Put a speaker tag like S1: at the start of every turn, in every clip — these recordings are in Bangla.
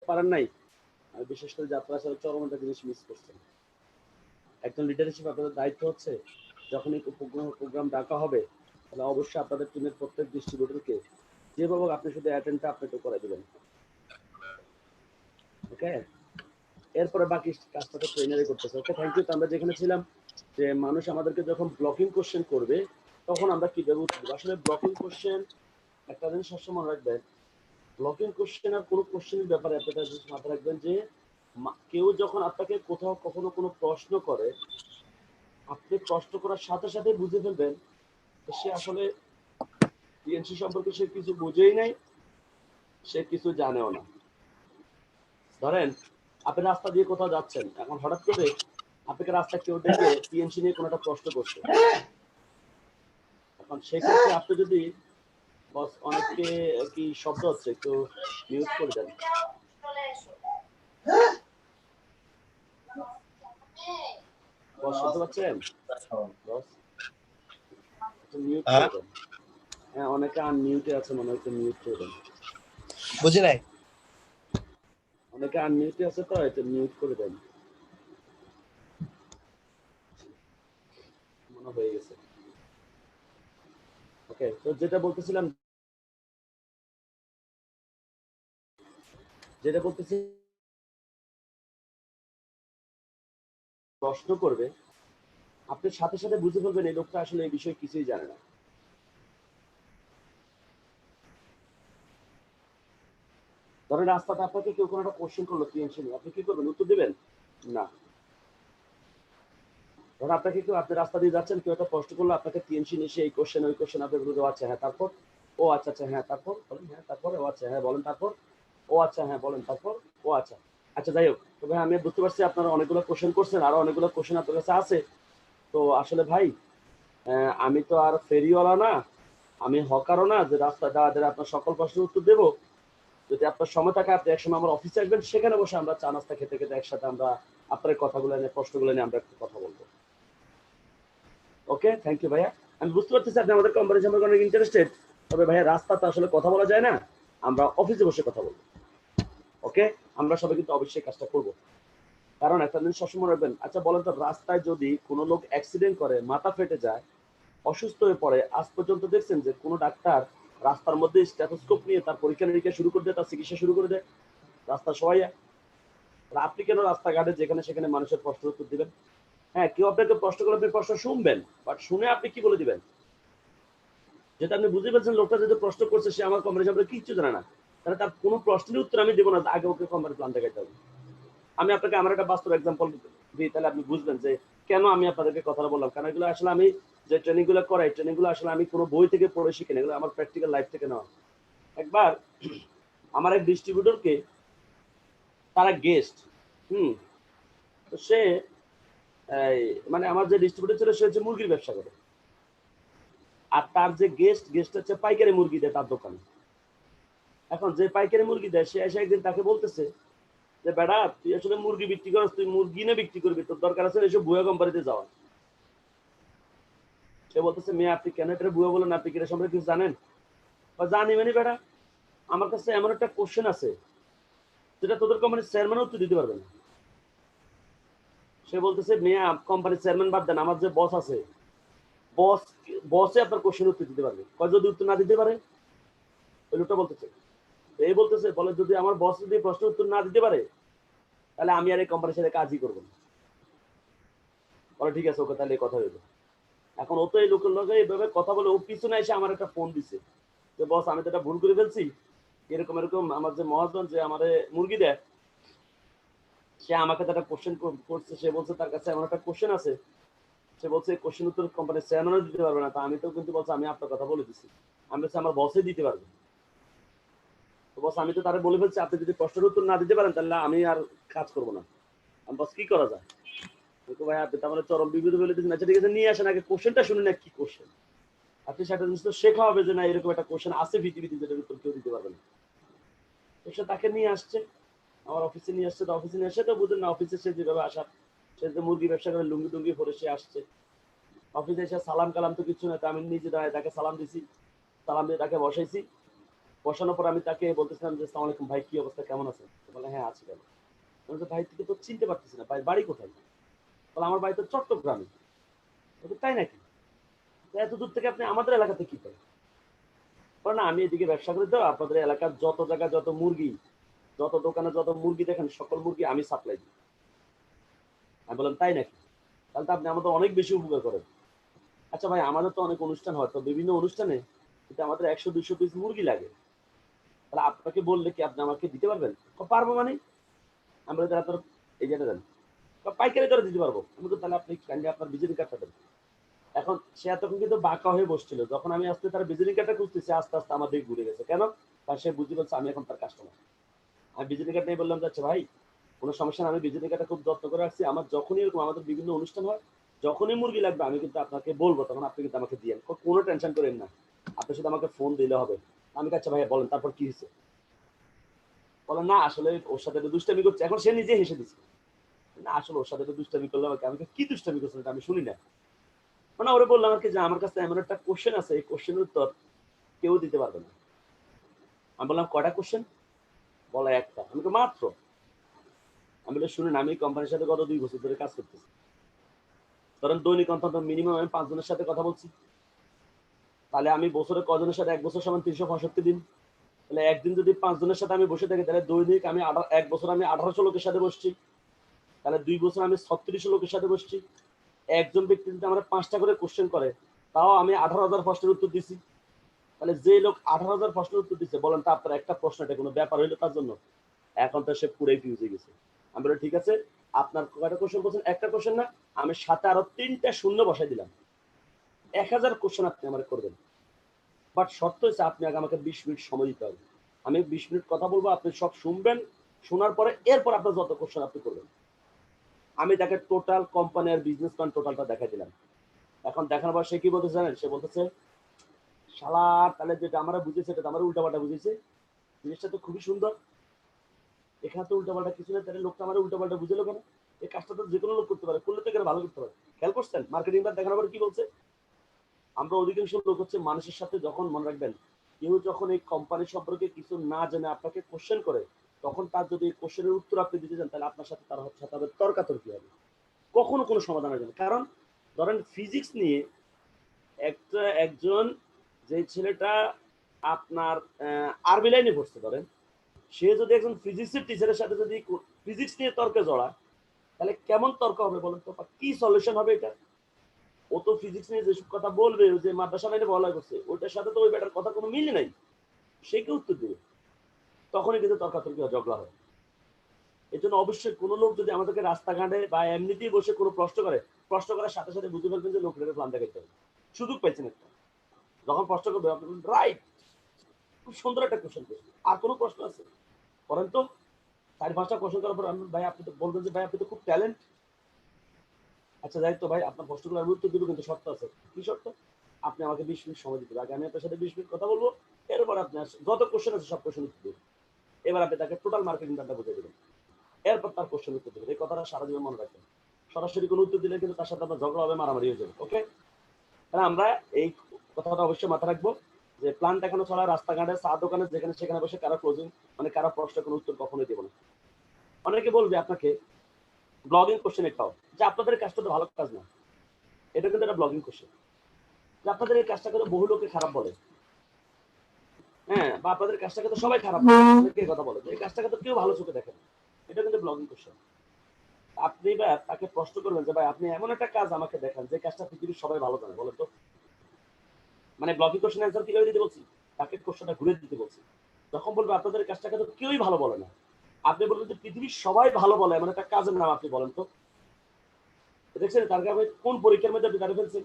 S1: পারেন নাই, আমি বিশেষ করে যে আপনারা আসলে চরম একটা জিনিস মিস করছেন। একজন লিডার হিসেবে আপনাদের দায়িত্ব হচ্ছে যখনই প্রোগ্রাম ডাকা হবে তাহলে অবশ্যই আপনাদের টিমের প্রত্যেক ডিস্ট্রিবিউটরকে যেভাবে আপনি শুধু অ্যাটেন্ডটা আপনি তো করে দেবেন। ওকে, এরপরে বাকি কাজটা তো ট্রেনারই করতেছে। ওকে, থ্যাংক ইউ। তো আমরা যেখানে ছিলাম যে মানুষ আমাদেরকে যখন ব্লকিং কোশ্চেন করবে তখন আমরা কিভাবে উত্তর দেবো। আসলে ব্লকিং কোশ্চেন একটা জিনিস সবসময় মনে রাখবেন, ব্লকিং কোশ্চেন আর কোনো কোশ্চেনের ব্যাপারে আপনারা মাথায় রাখবেন যে কেউ যখন আপনাকে কোথাও কখনো কোনো প্রশ্ন করে, আপনি প্রশ্ন করার সাথে সাথে বুঝে ফেলবেন সে আসলে টিএনসি সম্পর্কে সে কিছু বুঝেই নাই, সে কিছু জানেও না। ধরেন আপনি রাস্তা দিয়ে কোথাও যাচ্ছেন, এখন হঠাৎ করে আপনাকে রাস্তা কেউ দেখে টিএনসি নিয়ে কোনো একটা প্রশ্ন করছে, এখন সেক্ষেত্রে আপনি যদি বস অনেককে কি শব্দ হচ্ছে একটু মিউট করে দেন। বস শুনতে পাচ্ছেন? বস মিউট করে দেন। হ্যাঁ, অনেকে আনমিউটে আছে, মনে হয় মিউট করে দেন।
S2: বুঝি নাই,
S1: অনেকে আনমিউটে আছে তো এটা মিউট করে দেন, মনে হয়ে গেছে। ওকে, তো যেটা বলতেছি প্রশ্ন করবে, আপনি সাথে সাথে বুঝে ফেলবেন এই লোকটা আসলে এই বিষয়ে কিছুই জানে না। ধরেন রাস্তাতে আপনাকে কেউ কোনো একটা কোশ্চেন করলো টিএনসি নিয়ে, আপনি কি করবেন? উত্তর দিবেন না। ধরেন আপনাকে কেউ, আপনি রাস্তা দিয়ে যাচ্ছেন, কেউ একটা প্রশ্ন করলো আপনাকে টিএনসি নিয়ে, এই কোশ্চেন ওই কোশ্চেন, আপনি বলতে আচ্ছা হ্যাঁ তারপর, ও আচ্ছা আচ্ছা হ্যাঁ তারপর বলেন, হ্যাঁ তারপর, ও আচ্ছা হ্যাঁ বলেন তারপর, ও আচ্ছা হ্যাঁ বলেন তারপর, ও আচ্ছা আচ্ছা যাই হোক। তবে আমি বুঝতে পারছি আপনারা অনেকগুলো কোশ্চেন করছেন, আরো অনেকগুলো কোশ্চেন আপনার কাছে আছে। তো আসলে ভাই আমি তো আর ফেরিওয়ালা না, আমি হকারও না যে রাস্তা দাঁড়া দাঁড়া আপনার সকল প্রশ্নের উত্তর দেবো। যদি আপনার সময় থাকে আপনি একসময় আমার অফিসে আসবেন, সেখানে বসে আমরা চা নাস্তা খেতে খেতে একসাথে আমরা আপনার কথাগুলো নিয়ে, প্রশ্নগুলো নিয়ে আমরা একটু কথা বলবো। ওকে, থ্যাংক ইউ ভাইয়া। আমি বুঝতে পারতেছি আপনি আমাদের কোম্পানি সম্পর্কে অনেক ইন্টারেস্টেড, তবে ভাইয়া রাস্তাতে আসলে কথা বলা যায় না, আমরা অফিসে বসে কথা বলবো। ওকে, আমরা সবাই কিন্তু অবশ্যই কাজটা করবো। কারণ একটা জিনিস সবসময় রাখবেন, আচ্ছা বলেন তো, রাস্তায় যদি কোনো লোক অ্যাক্সিডেন্ট করে, মাথা ফেটে যায়, অসুস্থ হয়ে পড়ে, আজ পর্যন্ত দেখছেন যে কোনো ডাক্তার রাস্তার মধ্যে স্টেথোস্কোপ নিয়ে তার পরীক্ষা নিরীক্ষা শুরু করে দেয়, তার চিকিৎসা শুরু করে দেয় রাস্তা সবাই? আপনি কেন রাস্তাঘাটে যেখানে সেখানে মানুষের প্রশ্নের উত্তর দিবেন? হ্যাঁ, কেউ আপনাকে প্রশ্ন করলে আপনি প্রশ্ন শুনবেন, বাট শুনে আপনি কি বলে দিবেন? যেটা আপনি বুঝতে পারছেন লোকটা যেটা প্রশ্ন করছে সে আমার কোম্পানি সম্পর্কে কিচ্ছু জানে না, তাহলে তার কোনো প্রশ্নের উত্তর আমি দেবো না, আগে ওকে কোম্পানির প্ল্যান দেখাইতে হবে। আমি আপনাকে আমার একটা বাস্তব এক্সাম্পল দিই, তাহলে আপনি বুঝবেন যে কেন আমি আপনাদেরকে কথাটা বললাম। কারণ এগুলো আসলে আমি যে ট্রেনিং গুলো করাই, ট্রেনিং গুলো আসলে আমি কোনো বই থেকে পড়ে শিখি না, এগুলো আমার প্র্যাকটিক্যাল লাইফ থেকে নেওয়া। একবার আমার এক ডিস্ট্রিবিউটরকে, তারা গেস্ট, তো সে মানে আমার যে ডিস্ট্রিবিউটর ছিল সে হচ্ছে মুরগির ব্যবসা করে, আর তার যে গেস্ট হচ্ছে পাইকারি মুরগি দেয় তার দোকানে। এখন যে পাইকারি মুরগি দেয় সে এসে একদিন তাকে বলতেছে যে বেটা তুই আসলে মুরগি বিক্রি করছ, তুই মুরগি না বিক্রি করবি, তোর দরকার আছে এসব ভুয়া কোম্পানিতে যাওয়া। সে বলতেছে মেয়ে আপনি কেন এটা ভুয়া বলেন, আপনি কি এটা সম্পর্কে কিছু জানেন? জানি মানে বেটা, আমার কাছে এমন একটা কোশ্চেন আছে যেটা তোদের কোম্পানির চেয়ারম্যান উত্তর দিতে পারবে না। সে বলতেছে মেয়ে কোম্পানির চেয়ারম্যান বাদ দেন, আমার যে বস আছে, বসে আপনার কোশ্চেন উত্তর দিতে পারবে। যদি উত্তর না দিতে পারে, ওই লোকটা বলতেছে, এই বলতেছে বলে যদি আমার বস যদি প্রশ্ন উত্তর না দিতে পারে তাহলে আমি আর এই কোম্পানির সাথে কাজই করবো না। বলে ঠিক আছে, ওকে তাহলে কথা হইলো। এখন ও তো এই লোকের লগে এইভাবে কথা বলে, ও পিছনে এসে আমার একটা ফোন দিছে যে বস আমি তো এটা ভুল করে ফেলছি, এরকম এরকম আমার যে মহাজন যে আমার মুরগি দেয়, সে আমাকে একটা কোশ্চেন করছে, সে বলছে তার কাছে এমন একটা কোশ্চেন আছে, সে বলছে এই কোশ্চেন উত্তর কোম্পানির চেয়ারম্যানও দিতে পারবে না। তা আমি তো কিন্তু বলছি আমি আপনার কথা বলে দিচ্ছি, আমি বলছি আমার বসে দিতে পারবে। তো বস আমি তো তারা বলে ফেলছি আপনি যদি প্রশ্নের উত্তর না দিতে পারেন তাহলে আমি আর কাজ করবো না। আমি বস কি করা যায়? ভাই আপনি তো আমার চরম বিপদে বলে দিচ্ছেন। আচ্ছা ঠিক আছে, নিয়ে আসেন আগে কোশ্চেনটা শুনে না কি কোশ্চেন, আপনি সেটা জিনিস তো শেখা হবে যে না এরকম একটা কোশ্চেন আছে পৃথিবীতে যেটার উত্তর কেউ দিতে পারবে না। তো সে তাকে নিয়ে আসছে, আমার অফিসে নিয়ে আসছে। তো অফিসে নিয়ে আসছে তো বুঝলেন না, অফিসে সে যেভাবে আসার, সে যে মুরগি ব্যবসা করে লুঙ্গি টুঙ্গি পরে সে আসছে অফিসে এসে, সালাম কালাম তো কিছু না, তো আমি নিজে দাঁড়ায় তাকে সালাম দিছি, সালাম দিয়ে তাকে বসাইছি। বসানোর পর আমি তাকে বলতেছিলাম যে আসসালামু আলাইকুম ভাই, কি অবস্থা, কেমন আছেন? বলে হ্যাঁ আছি ভালো। আমি বলছি, ভাই থেকে তো চিনতে পারতেছি না, ভাই বাড়ি কোথায়? বলে আমার বাড়ি তো চট্টগ্রামে। বলছি, তাই নাকি? তো এত দূর থেকে আপনি আমাদের এলাকাতে কি করেন? বলে না, আমি এদিকে ব্যবসা করি তো, আপনাদের এলাকার যত জায়গায় যত মুরগি, যত দোকানে যত মুরগি দেখেন সকল মুরগি আমি সাপ্লাই দিই। আমি বললাম তাই নাকি? তাহলে তো আপনি আমাদের অনেক বেশি উপকার করেন। আচ্ছা ভাই, আমাদের তো অনেক অনুষ্ঠান হয়, তো বিভিন্ন অনুষ্ঠানে কিন্তু আমাদের 100-200 পিস মুরগি লাগে, তাহলে আপনাকে বললে কি আপনি আমাকে দিতে পারবেন? পারবো মানে? আমি বলি তাহলে আপনার এই যেটা দেন, পাইকারি দরে দিতে পারবো। আমি বলি তাহলে আপনি কাইন্ডলি আপনার ভিজিটিং কার্ডটা দেন। এখন সে এতক্ষণ কিন্তু বাঁকা হয়ে বসছিল, যখন আমি আসতে তার ভিজিটিং কার্ডটা খুঁজতেছি, আস্তে আস্তে আমার দিকে ঘুরে গেছে। কেন? কারণ সে বুঝতে পারছে আমি এখন তার কাস্টমার। আমি ভিজিটিং কার্ড নিয়ে বললাম, আচ্ছা ভাই কোনো সমস্যা না, আমি ভিজিটিং কার্ডটা খুব যত্ন করে রাখছি, আমার যখনই এরকম আমাদের বিভিন্ন অনুষ্ঠান হয়, যখনই মুরগি লাগবে আমি কিন্তু আপনাকে বলবো, তখন আপনি কিন্তু আমাকে দিয়েন, কোনো টেনশন করেন না, আপনি শুধু আমাকে ফোন দিলে হবে। আমি আচ্ছা ভাইয়া বলেন তারপর কি হয়েছে? বলেন না আসলে ওর সাথে একটু দুষ্টামি করছে। এখন সে নিজে হেসে দিচ্ছে, না আসলে ওর সাথে একটু দুষ্টামি করলাম আর কি। আমি বললাম, কি দুষ্টামি করছেন এটা আমি শুনি না। মানে ওরে বললাম আর কি যে আমার কাছে এমন একটা কোশ্চেন আছে, এই কোশ্চেনের উত্তর কেউ দিতে পারবে না। আমি বললাম কয়টা কোশ্চেন? বলা একটা। আমি তো মাত্র। আমি বলে শুনুন, আমি কোম্পানির সাথে গত 2 বছর ধরে কাজ করতেছি, ধরেন দৈনিক অন্তত মিনিমাম আমি 5 জনের সাথে কথা বলছি, তাহলে আমি বছরে কজনের সাথে, 1 বছর সমান 365 দিন, তাহলে একদিন যদি 5 জনের সাথে আমি বসে থাকি, তাহলে দৈনিক আমি 1 বছর আমি 1800 লোকের সাথে বসছি, তাহলে 2 বছর আমি 3600 লোকের সাথে বসছি। একজন ব্যক্তি যদি আমার 5টা করে কোশ্চেন করে, তাও আমি 18,000 প্রশ্নের উত্তর দিছি। তাহলে যে লোক 18,000 প্রশ্নের উত্তর দিচ্ছে, বলেন তো আপনার একটা প্রশ্ন এটা কোনো ব্যাপার হইলো তার জন্য? এখন তো সে পুরাই ফিউজ হয়ে গেছে। আমি বলি ঠিক আছে, আপনার কয়টা কোশ্চেন বলছেন? একটা কোশ্চেন না, আমি সাথে আরো 3টা শূন্য বসাই দিলাম। 1000 কোশ্চেন আপনি আমার করবেন, বাট শর্ত হচ্ছে আপনি আগে আমাকে 20 মিনিট সময় দিতে হবে। আমি 20 মিনিট কথা বলবো, আপনি সব শুনবেন, শোনার পরে এরপর আপনার যত কোশ্চেন আপনি করবেন। আমি তাকে টোটাল কোম্পানি আর বিজনেস প্ল্যান টোটালটা দেখাই দিলাম। এখন দেখার পর সে কি বলতেছে জানেন? সে বলতেছে শালা, তাহলে যেটা আমরা বুঝেছি সেটা আমার উল্টাপাল্টা বুঝেছে, জিনিসটা তো খুবই সুন্দর, এখানে তো উল্টাপাল্টা কিছু না, তাহলে লোকটা আমার উল্টাপাল্টা বুঝলো কেন? এই কাজটা তো যে কোনো লোক করতে পারে, করলে তো এখানে ভালো করতে পারে। খেয়াল করছেন মার্কেটিং প্ল্যান দেখানোর পর কি বলছে? আমরা অধিকাংশ লোক হচ্ছে মানুষের সাথে, যখন মনে রাখবেন কেউ যখন এই কোম্পানি সম্পর্কে কিছু না জেনে আপনাকে কোশ্চেন করে, তখন তার যদি কোশ্চেনের উত্তর আপনি দিতে চান, তাহলে আপনার সাথে তার সাথে হবে তর্কাতর্কি হবে, কখনো কোনো সমাধান হবে না। কারণ ধরেন ফিজিক্স নিয়ে একজন, যে ছেলেটা আপনার আরবি লাইনে পড়ছে, ধরেন সে যদি একজন ফিজিক্সের টিচারের সাথে যদি ফিজিক্স নিয়ে তর্কে জড়ায়, তাহলে কেমন তর্ক হবে বলেন তো? কি সলিউশন হবে এটা? ও তো ফিজিক্স নিয়ে যেসব কথা বলবে, যে মাদ্রাসা লাইনে বলা করছে, ওইটার সাথে তো ওই ব্যাটার কথা কোনো মিলে নাই, সে কি উত্তর দেবে? তখনই কিন্তু তর্কাতর্কি ঝগড়া হয়। এই জন্য অবশ্যই কোনো লোক যদি আমাদেরকে রাস্তাঘাটে বা এমনিতেই বসে কোনো প্রশ্ন করে, প্রশ্ন করার সাথে সাথে বুঝতে পারবেন যে লোকের প্ল্যান দেখাইতে হবে, সুযোগ পাইছেন একটা। যখন প্রশ্ন করবে আপনি রাইট, খুব সুন্দর একটা কোশ্চেন করছে, আর কোনো প্রশ্ন আছে করেন তো? 4-5টা কোশ্চেন করার পর আমি ভাই আপনি তো বলবেন যে ভাই আপনি তো খুব ট্যালেন্ট। আচ্ছা যাই তো ভাই, আপনার প্রশ্নগুলো আমি উত্তর দিব, কিন্তু শর্ত আছে। কি শর্ত? আপনি আমাকে 20 মিনিট সময় দিতে হবে, আগে আমি আপনার সাথে 20 মিনিট কথা বলবো, এরপর আপনার যত কোশ্চেন আছে সব কোশ্চেন উত্তর দেবেন। এবার আপনি তাকে টোটাল মার্কেটিং প্ল্যানটা বুঝিয়ে দেবেন, এরপর তার কোশ্চেন উত্তর দেবেন। এই কথাটা সারা জীবন মনে রাখবেন। সরাসরি কোনো উত্তর দিলে কিন্তু তার সাথে আপনার ঝগড়া হবে, মারামারি হয়ে যাবে। ওকে? তাহলে আমরা এই কথাটা অবশ্যই মাথায় রাখবো, যে প্ল্যান দেখানো ছাড়া রাস্তাঘাটে, চা দোকানে, যেখানে সেখানে বসে কারো ক্লোজিং, মানে কারো প্রশ্নের কোনো উত্তর কখনোই দেবো না। অনেকে বলবে আপনাকে ব্লগিং কোশ্চেন এটাও, যে আপনাদের এই কাজটা তো ভালো কাজ না, এটা কিন্তু একটা ব্লগিং কোশ্চেন, যে আপনাদের এই কাজটা করে বহু লোকে খারাপ বলে, হ্যাঁ, বা আপনাদের কাজটাকে তো সবাই খারাপ বলে, অনেকে কথা বলে, এই কাজটাকে তো কেউ ভালো চোখে দেখে না, এটা কিন্তু ব্লগিং কোশ্চেন। আপনি এবার তাকে প্রশ্ন করবেন যে ভাই আপনি এমন একটা কাজ আমাকে দেখান যে কাজটা পৃথিবীর সবাই ভালো জানে, বলেন তো? মানে ব্লগিং কোশ্চেন অ্যান্সার কিভাবে দিতে বলছি? তাকে কোশ্চেনটা ঘুরে দিতে বলছি। যখন বলবে আপনাদের এই কাজটাকে তো কেউই ভালো বলে না, আপনি বলবেন যে পৃথিবীর সবাই ভালো বলে এমন একটা কাজের নাম আপনি বলেন তো। দেখছেন তার আপনি কোন পরীক্ষার মধ্যে আপনি দাঁড়িয়ে ফেলছেন?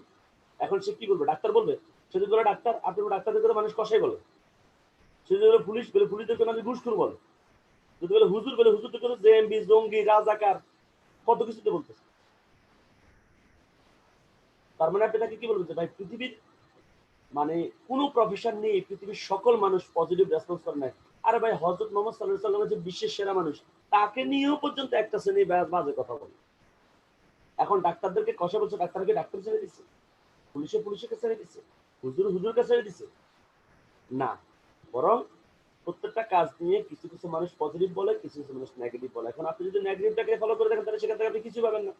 S1: এখন সে কি বলবে? ডাক্তার বলবে? সে যদি বলে ডাক্তার, আপনি ডাক্তারদের মানুষ কষাই বলে। সে যদি বলে পুলিশ, বলে পুলিশদেরকে মানুষ ঘুষখোর বলে। যদি বলে হুজুর, বলে হুজুরদেরকে তো জেএমবি, জঙ্গি, রাজাকার, কত কিছুতে বলতেছে। তার মানে আপনি তাকে কি বলবেন? যে ভাই পৃথিবীর মানে কোন প্রফেশন নেই পৃথিবীর সকল মানুষ পজিটিভ রেসপন্স করে নাই। আরে ভাই হযরত মুহাম্মদ সাল্লাল্লাহু আলাইহি ওয়াসাল্লাম যে বিশ্বের সেরা মানুষ, তাকে নিয়েও পর্যন্ত একটা শ্রেণী বাজে কথা বলে। এখন ডাক্তারদেরকে কষা বলছে, ডাক্তারকে ডাক্তার ছেড়ে দিচ্ছে, পুলিশকে ছেড়ে দিচ্ছে, হুজুরকে ছেড়ে দিচ্ছে? না, বরং প্রত্যেকটা কাজ নিয়ে কিছু কিছু মানুষ পজিটিভ বলে, কিছু কিছু মানুষ নেগেটিভ বলে। এখন আপনি যদি নেগেটিভটাকে ফলো করে দেখেন তাহলে সেখান থেকে আপনি কিছু পাবেন না।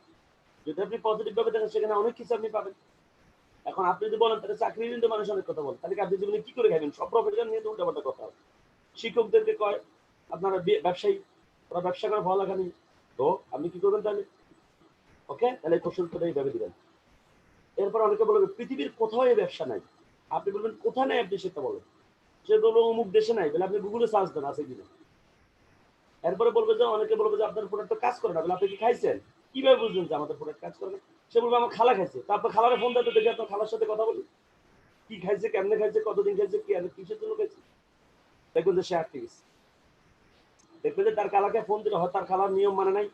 S1: যদি আপনি পজিটিভ ভাবে দেখেন সেখানে অনেক কিছু আপনি পাবেন। এখন আপনি যদি বলেন তাহলে চাকরি কিন্তু মানুষ অনেক কথা বলে, তাহলে কি আপনি জীবনে কি করে খাবেন? সব প্রফেশন নিয়ে তো উল্টাপাল্টা কথা হবে। শিক্ষকদেরকে কয় আপনারা ব্যবসায়ী, ওরা ব্যবসা করে পড়ালেখা নেই, তো আপনি কি করবেন তাহলে? ওকে, তাহলে কোশ্চেনটা এইভাবে দিবেন। এরপর অনেকে বলবে পৃথিবীর কোথাও এই ব্যবসা নাই। আপনি বলবেন কোথায় নাই, আপনি সেটা বলেন। সে বলবো অমুক দেশে নাই, বলে আপনি গুগলে সার্চ দেন আছে কিনা। এরপরে বলবে যে অনেকে বলবে যে আপনার প্রোডাক্ট তো কাজ করে না, বলে আপনি কি খাইছেন? কিভাবে বুঝলেন যে আমাদের প্রোডাক্ট কাজ করে না? সে বলবে আমার খালা খাইছে। তারপর খালারে ফোন দিতে দেখে আপনার খালার সাথে কথা বলি, কি খাইছে, কেমনে খাইছে, কতদিন খাইছে, কি আর কিসের জন্য খাইছে। দেখবেন যে সে আটকে গেছে। দেখবেন যে তার খালাকে ফোন দিলে হয় তার খালার নিয়ম মানে নাই,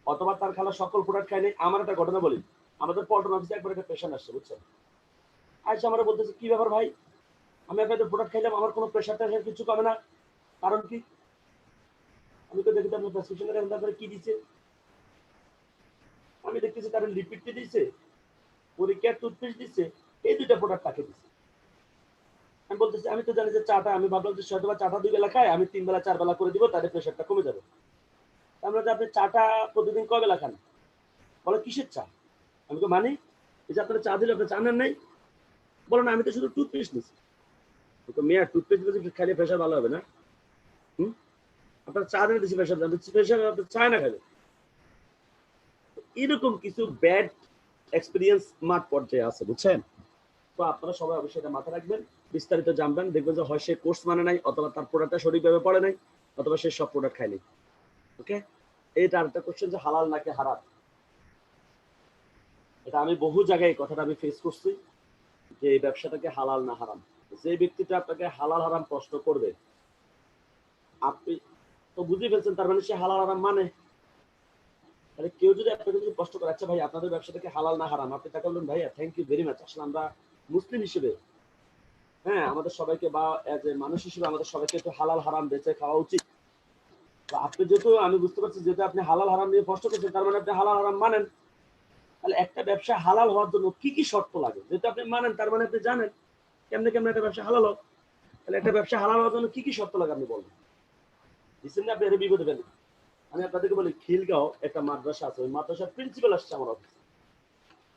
S1: অথবা তার খালা সকল প্রোডাক্ট খায় নাই। আমার একটা ঘটনা বলি, আমাদের পল্টন অফিসে একবার একটা পেশেন্ট আসছে, বুঝছেন? আইসা আমরা বলতেছে কি ব্যাপার ভাই, আমি আপনাদের প্রোডাক্ট খাইলাম, আমার কোনো প্রেশার টেশার কিছু কমে না, কারণ কি? আমি তো দেখি আপনার প্রেসক্রিপশনে দেখেন তারপরে কি দিচ্ছে। আমি দেখতেছি তার লিপিডটি দিচ্ছে, পরীক্ষার টুথপেস্ট দিচ্ছে, এই দুইটা প্রোডাক্ট তাকে দিচ্ছে। আমি বলতেছি আমি তো জানি যে চাটা, আমি ভাবলাম যে হয়তো চাটা 2 বেলা খায়, আমি 3 বেলা 4 বেলা করে দিব, তাহলে প্রেশারটা কমে যাবে। আমরা যে আপনি চাটা প্রতিদিন কয় বেলা খান? বলে কিসের চা? আমি তো মানি এই যে আপনারা চা দিলে আপনি চা নেন নাই, বলেন আমি তো শুধু টুথপেস্ট নিচ্ছি। তো মেয়ার টুথপেস্ট খাইলে প্রেশার ভালো হবে না? হুম, আপনার চা দিলে বেশি প্রেশার যাবে, প্রেশার আপনি চায় না খাইলে। এরকম কিছু ব্যাড এক্সপিরিয়েন্স মাঠ পর্যায়ে আছে, বুঝছেন? তো আপনারা সবাই অবশ্যই এটা মাথায় রাখবেন, বিস্তারিত জানবেন, দেখবেন যে হয় সে কোর্স মানে নাই, অথবা তার প্রোডাক্টটা সঠিকভাবে পড়ে নাই, অথবা সে সব প্রোডাক্ট খায়নি। ওকে, এইটা আরেকটা কোশ্চেন যে হালাল নাকি হারাম। এটা আমি বহু জায়গায় এই কথাটা আমি ফেস করছি যে এই ব্যবসাটাকে হালাল না হারাম। যে ব্যক্তিটা আপনাকে হালাল হারাম প্রশ্ন করবে, আপনি তো বুঝে ফেলছেন তার মানে সে হালাল হারাম মানে। তাহলে কেউ যদি আপনাকে যদি প্রশ্ন করে আচ্ছা ভাই আপনাদের ব্যবসাটাকে হালাল না হারাম, আপনি তাকে বললেন ভাইয়া থ্যাংক ইউ ভেরি মাচ, আসলে আমরা মুসলিম হিসেবে, হ্যাঁ, আমাদের সবাইকে বা এজ এ মানুষ হিসেবে আমাদের সবাইকে একটু হালাল হারাম বেঁচে খাওয়া উচিত। তো আপনি যেহেতু, আমি বুঝতে পারছি যেহেতু আপনি হালাল হারাম নিয়ে প্রশ্ন করছেন, তার মানে আপনি হালাল হারাম মানেন। তাহলে একটা ব্যবসা হালাল হওয়ার জন্য কি কি শর্ত লাগে, যেহেতু আপনি মানেন তার মানে আপনি জানেন কেমনে কেমনে একটা ব্যবসা হালাল হোক। তাহলে একটা ব্যবসা হালাল হওয়ার জন্য কি কি শর্ত লাগে আপনি বলবেন, রিসেন্টলি আপনি এর বিপদে ফেলেন। আমি আপনাদেরকে বলি খিলগাঁও একটা মাদ্রাসা আছে, ওই মাদ্রাসার প্রিন্সিপাল আসছে আমার অফিসে।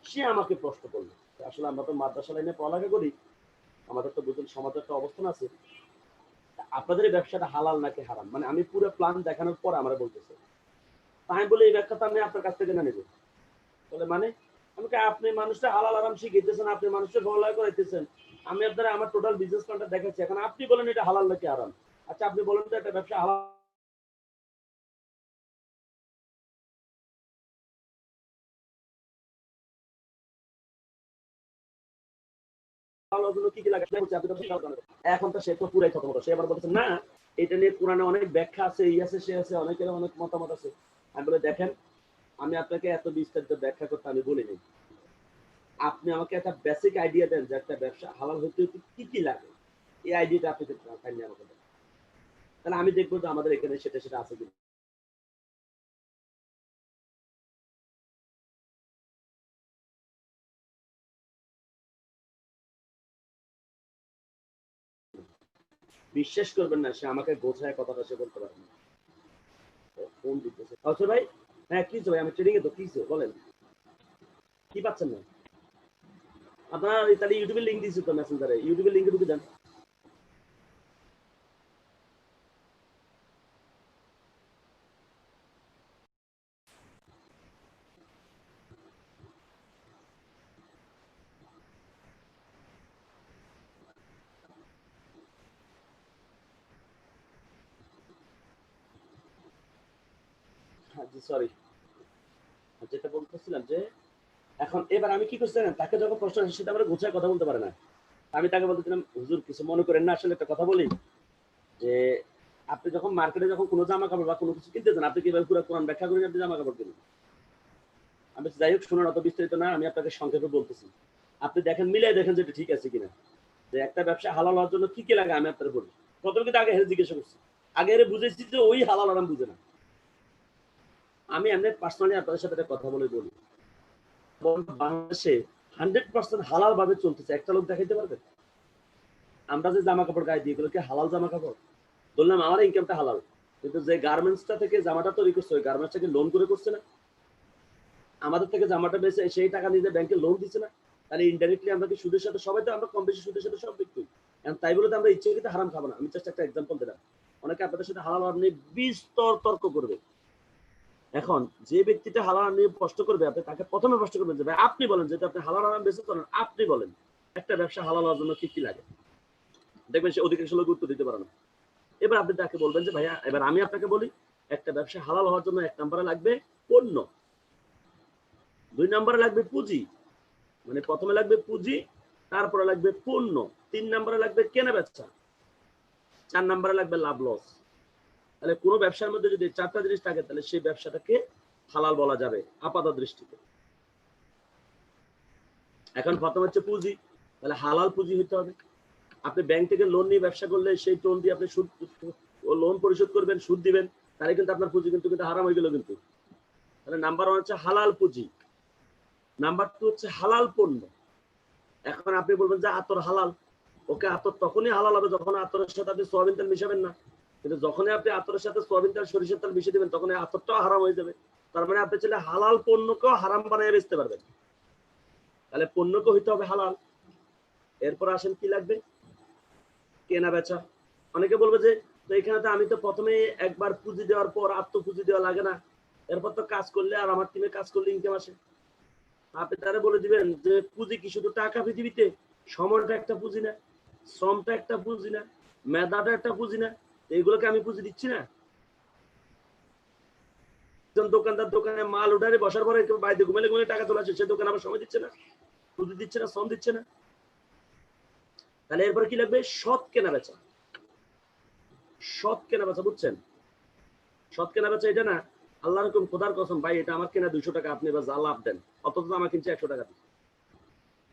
S1: সে আমাকে প্রশ্ন করলো, আসলে আমরা তো মাদ্রাসা লাইনে পড়ালেখা করি, আমাদের তো বুঝুন সমাজের একটা অবস্থান আছে, আপনাদের এই ব্যবসাটা হালাল নাকি হারাম, মানে আমি পুরো প্ল্যান দেখানোর পর আমরা বলতেছে। আমি বলি এই ব্যাখ্যাটা আমি আপনার কাছ থেকে না নেব। বলে মানে? আমাকে আপনি মানুষটা হালাল হারাম শিখিয়েছেন, আপনি মানুষকে পড়ালেখা করাইতেছেন, আমি আপনারা আমার টোটাল বিজনেস প্ল্যানটা দেখাচ্ছি, এখন আপনি বলেন এটা হালাল নাকি হারাম। আচ্ছা আপনি বলেন তো একটা ব্যবসা হালাল কি কি লাগে, এখন তো সে তো পুরাই খতম হলো। সে আবার বলছে না এটা নিয়ে কোরআনে অনেক ব্যাখ্যা আছে, এই আছে সে আছে, অনেকের অনেক মতামত আছে। আমি বলে দেখেন, আমি আপনাকে এত বিস্তারিত ব্যাখ্যা করতে আমি বলিনি, আপনি আমাকে একটা বেসিক আইডিয়া দেন যে একটা ব্যবসা হালাল হতে হতে কি কি লাগে, এই আইডিয়াটা আপনি কাইন্ডলি আমাকে দেন, তাহলে আমি দেখবো যে আমাদের এখানে সেটা সেটা আছে কিনা। বিশ্বাস করবেন না, সে আমাকে গোছায় কথাটা সে বলতে পারে না। ফোন দিতেছে, আচ্ছা ভাই, হ্যাঁ কি ভাই, আমি ট্রেনিং এ তো কি বলেন, কি পাচ্ছেন না আপনার? তাহলে ইউটিউবের লিঙ্ক দিয়েছি তো মেসেঞ্জারে, ইউটিউবের লিঙ্কে ঢুকে যান। হ্যাঁ জি সরি, যেটা বলতেছিলাম যে এখন এবার আমি কি করছি জানেন, তাকে যখন প্রশ্ন আসে সেটা আমরা গোছায় কথা বলতে পারে না। আমি তাকে বলতেছিলাম হুজুর কিছু মনে করেন না, আসলে একটা কথা বলি যে আপনি যখন মার্কেটে যখন কোনো জামা কাপড় বা কোনো কিছু কিনতে যান, আপনি কিভাবে পুরো কোরআন ব্যাখ্যা করেন আপনি জামা কাপড় কিনেন? আমি যাই হোক শুনুন, অত বিস্তারিত না, আমি আপনাকে সংক্ষেপে বলতেছি, আপনি দেখেন মিলাই দেখেন যেটা ঠিক আছে কিনা, যে একটা ব্যবসা হালাল হওয়ার জন্য কি কি লাগে আমি আপনার বলি। প্রথম কিন্তু আগে হেরে জিজ্ঞাসা করছি, আগে হেরে বুঝেছি যে ওই হালাল আরাম বুঝে না। আমি এমনি পার্সোনালি আপনাদের সাথে একটা কথা বলে বলি, বাংলাদেশে 100% হালাল ভাবে চলতেছে একটা লোক দেখাইতে পারবে? আমরা যে জামা কাপড় গায়ে দিয়ে এগুলো কি হালাল জামা কাপড়? বললাম আমার ইনকামটা হালাল, কিন্তু যে গার্মেন্টসটা থেকে জামাটা তৈরি করছে ওই গার্মেন্টসটাকে লোন করে করছে না, আমাদের থেকে জামাটা বেচে সেই টাকা নিয়ে ব্যাংকে লোন দিচ্ছে না, তাহলে ইনডাইরেক্টলি আমরা কি সুদের সাথে, সবাই তো আমরা কম বেশি সুদের সাথে সব ব্যক্তি, তাই বলে তো আমরা ইচ্ছাকৃত হারাম খাবো না। আমি জাস্ট একটা এক্সাম্পল দিলাম। অনেকে আপনাদের সাথে হালাল হারাম নিয়ে বিস্তর তর্ক করবে। এখন যে ব্যক্তিটা হালাল হারাম নিয়ে প্রশ্ন করবে, আপনি তাকে প্রথমে প্রশ্ন করবেন যে ভাই আপনি বলেন, যেহেতু আপনি হালাল হারাম বেঁচে করেন, আপনি বলেন একটা ব্যবসা হালাল হওয়ার জন্য কি কি লাগে। দেখবেন সে অধিকাংশ লোক উত্তর দিতে পারে না। এবার আপনি তাকে বলবেন যে ভাইয়া এবার আমি আপনাকে বলি, একটা ব্যবসা হালাল হওয়ার জন্য 1 নম্বরে লাগবে পণ্য, 2 নম্বরে লাগবে পুঁজি, মানে প্রথমে লাগবে পুঁজি, তারপরে লাগবে পণ্য, 3 নম্বরে লাগবে কেনা বেচা, 4 নম্বরে লাগবে লাভ লস। তাহলে কোনো ব্যবসার মধ্যে যদি 4টা জিনিস থাকে তাহলে সেই ব্যবসাটাকে হালাল বলা যাবে আপাত দৃষ্টিতে। এখন প্রথম হচ্ছে পুঁজি, তাহলে হালাল পুঁজি হতে হবে। আপনি ব্যাংক থেকে লোন নিয়ে ব্যবসা করলে সেই লোন দিয়ে আপনি সুদ লোন পরিশোধ করবেন, সুদ দিবেন, তাহলে কিন্তু আপনার পুঁজি কিন্তু হারাম হয়ে গেল কিন্তু। তাহলে নাম্বার 1 হচ্ছে হালাল পুঁজি, নাম্বার 2 হচ্ছে হালাল পণ্য। এখন আপনি বলবেন যে আতর হালাল, ওকে আতর তখনই হালাল হবে যখন আতরের সাথে আপনি সয়াবিন তেল মিশাবেন না, কিন্তু যখনই আপনি আতরের সাথে সয়াবিন তেল সরিষার তেল মিশিয়ে দিবেন তখন আতরটাও হারাম হয়ে যাবে। তার মানে আপনি চাইলে হালাল পণ্যকেও হারাম বানিয়ে বেচতে পারবেন। তাহলে পণ্যকে হইতে হবে হালাল। এরপর আসেন কি লাগবে, কেনা বেচা। অনেকে বলবে যে তো এখানে তো আমি তো প্রথমে একবার পুঁজি দেওয়ার পর আত্ম পুঁজি দেওয়া লাগে না, এরপর তো কাজ করলে আর আমার টিমে কাজ করলে ইনকাম আসে। আপনি তারা বলে দিবেন যে পুঁজি কি শুধু টাকা পৃথিবীতে? সময়টা একটা পুঁজি না, শ্রমটা একটা পুঁজি না, মেধাটা একটা পুঁজি না, এইগুলোকে আমি পুঁজি দিচ্ছি না? একজন দোকানদার দোকানে মাল উঠারে বসার পরে বাইরে ঘুমালে ঘুমালে টাকা তোলা সে দোকান আবার সময় দিচ্ছে না, পুঁজি দিচ্ছে না, শ্রম দিচ্ছে না। তাহলে এরপরে কি লাগবে, সৎ কেনা বেচা। সৎ কেনা বেচা, বুঝছেন? সৎ কেনা বেচা এটা না আল্লাহর হুকুম, খোদার কসম ভাই এটা আমার কেনা 200 টাকা, আপনি এবার যা লাভ দেন, অথচ আমার কিনছে 100 টাকা দিয়ে।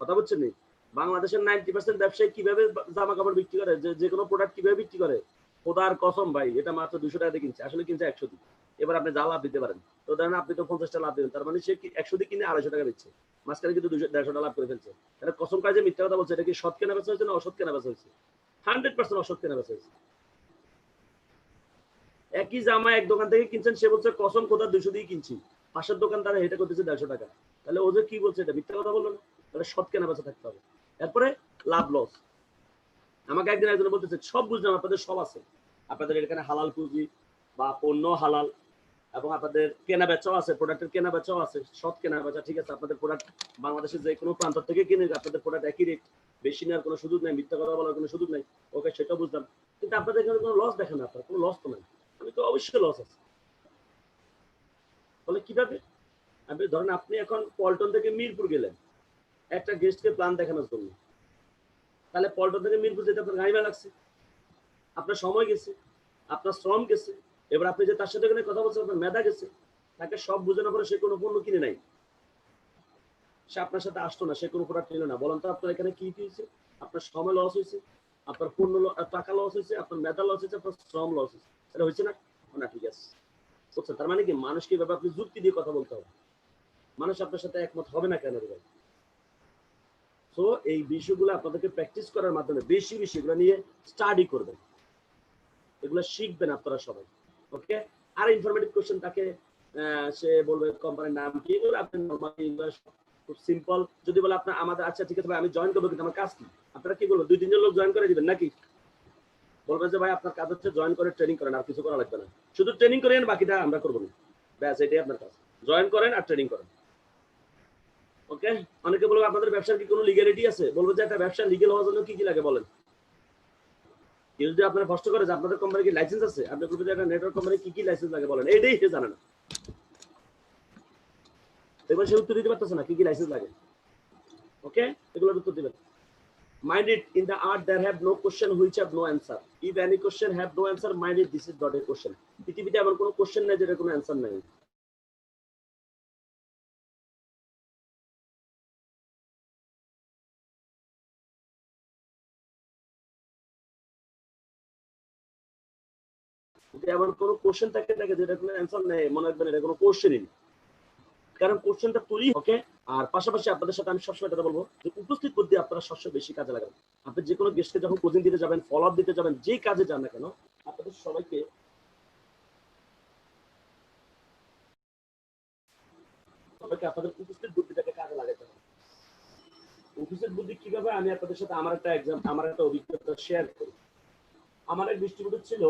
S1: কথা বুঝছেন নি? বাংলাদেশের 90% ব্যবসায়ী কিভাবে জামা কাপড় বিক্রি করে, যে কোনো প্রোডাক্ট কিভাবে বিক্রি করে, খোদার কসম ভাই এটা মাত্র 200 টাকা দিয়ে কিনছে, আসলে কিনছে 100 দিয়ে। এবার আপনি যা লাভ দিতে পারেন, তো ধরেন আপনি তো 50 টাকা লাভ দিবেন, তার মানে সে 100 দিয়ে কিনে 250 টাকা দিচ্ছে, মাঝখানে কিন্তু 200-150 টাকা লাভ করে ফেলছে। তাহলে কসম কাজে মিথ্যা কথা বলছে, এটা কি সৎ কেনা বেচা হয়েছে না অসৎ কেনা বেচা হয়েছে? 100% অসৎ কেনা বেচা হয়েছে। একই জামা এক দোকান থেকে কিনছেন, সে বলছে কসম খোদা 200 দিয়ে কিনছি, পাশের দোকানদার এটা করতেছে 150 টাকা, তাহলে ও যে কি বলছে এটা মিথ্যা কথা বললো না? তাহলে সৎ কেনা বেচা থাকতে হবে। এরপরে লাভ লস। আমাকে একদিন একজন বলতেছে সব বুঝলাম, আপনাদের সব আছে, আপনাদের এখানে হালাল পুঁজি বা পণ্য হালাল, এবং আপনাদের কেনা বেচাও আছে, প্রোডাক্টের কেনা বেচাও আছে, সৎ কেনা বেচা, ঠিক আছে। আপনাদের প্রোডাক্ট বাংলাদেশের যে কোনো প্রান্ত থেকে কিনে আপনাদের প্রোডাক্ট একই রেট, বেশি নেওয়ার কোনো সুযোগ নাই, মিথ্যা কথা বলার কোনো সুযোগ নাই, ওকে সেটাও বুঝলাম, কিন্তু আপনাদের এখানে কোনো লস দেখেন না, আপনার কোনো লস তো নাই। আমি তো অবশ্যই লস আছে। তাহলে কিভাবে? আপনি ধরেন আপনি এখন পল্টন থেকে মিরপুর গেলেন একটা গেস্টকে প্ল্যান দেখানোর জন্য, তাহলে পল্টন থেকে মিরপুর যেতে আপনার গাড়ি ভাড়া লাগছে, আপনার সময় গেছে, আপনার শ্রম গেছে, এবার আপনি যে তার সাথে কথা বলছেন আপনার মেধা গেছে, তাকে সব বোঝানোর পরে সে কোনো পণ্য কিনে নাই, সে আপনার সাথে আসতো না, সে কোনো প্রোডাক্ট নিল না, বলেন তো আপনার এখানে কি হয়েছে? আপনার সময় লস হয়েছে, আপনার পণ্য টাকা লস হয়েছে, আপনার মেধা লস হয়েছে, আপনার শ্রম লস হয়েছে, এটা হয়েছে না? না, ঠিক আছে। বুঝছেন? তার মানে কি মানুষকে এভাবে আপনি যুক্তি দিয়ে কথা বলতে হবে, মানুষ আপনার সাথে একমত হবে না কেন ভাই? তো এই বিষয়গুলো আপনাদেরকে প্র্যাকটিস করার মাধ্যমে বেশি বেশি এগুলো নিয়ে স্টাডি করবেন, এগুলো শিখবেন আপনারা সবাই। ওকে, আর ইনফরমেটিভ কোশ্চেন তাকে সে বলবে কোম্পানির নাম কি, এগুলো আপনি নরমালি খুব সিম্পল। যদি বলে আপনার আমাদের আচ্ছা ঠিক আছে ভাই আমি জয়েন করবো, কিন্তু আমার কাজ কি, আপনারা কি বলবো 2-3 জন লোক জয়েন করে দিবেন নাকি? বলবেন যে ভাই আপনার কাজ হচ্ছে জয়েন করে ট্রেনিং করেন, আর কিছু করা লাগবে না, শুধু ট্রেনিং করেন, বাকিটা আমরা করবো না, ব্যাস এটাই আপনার কাজ, জয়েন করেন আর ট্রেনিং করেন। ওকে, অনেকে বলবে আপনাদের ব্যবসার কি কোনো লিগ্যালিটি আছে, বলবো যে একটা ব্যবসা লিগ্যাল হওয়ার জন্য কি কি লাগে বলেন। কেউ যদি আপনার কষ্ট করে যে আপনাদের কোম্পানি কি লাইসেন্স আছে, আপনি বলবেন যে একটা নেটওয়ার্ক কোম্পানি কি কি লাইসেন্স লাগে বলেন, এইটাই সে জানে না, এবার সে উত্তর দিতে পারতেছে না কি কি লাইসেন্স লাগে। ওকে, এগুলোর উত্তর দিবেন। Mind it, in the art there have no question which have no answer. If any question have no answer, mind it, this is not a question. পৃথিবীতে এমন কোনো কোশ্চেন নাই যেটা কোনো অ্যান্সার নাই। যদি এমন কোনো কোশ্চেন থাকে যেটা কোনো অ্যান্সার নেই, মনে রাখবেন এটা কোনো কোশ্চেনই নেই। কারণ কোশ্চেনটা তৈরি ওকে। আর পাশাপাশি আপনাদের সাথে আমি সবসময় কথা বলবো যে উপস্থিত বুদ্ধি আপনারা সবসময় বেশি কাজে লাগাবেন। আপনি যে কোনো গেস্টকে যখন কোচিং দিতে যাবেন, ফলো আপ দিতে যাবেন, যেই কাজে যান না কেন, আপনাদের সবাইকে আপনাদের উপস্থিত বুদ্ধিটাকে কাজে লাগাতে হবে। উপস্থিত বুদ্ধি কিভাবে, আমি আপনাদের সাথে আমার একটা অভিজ্ঞতা শেয়ার করি। আমার এক ডিস্ট্রিবিউটর ছিল,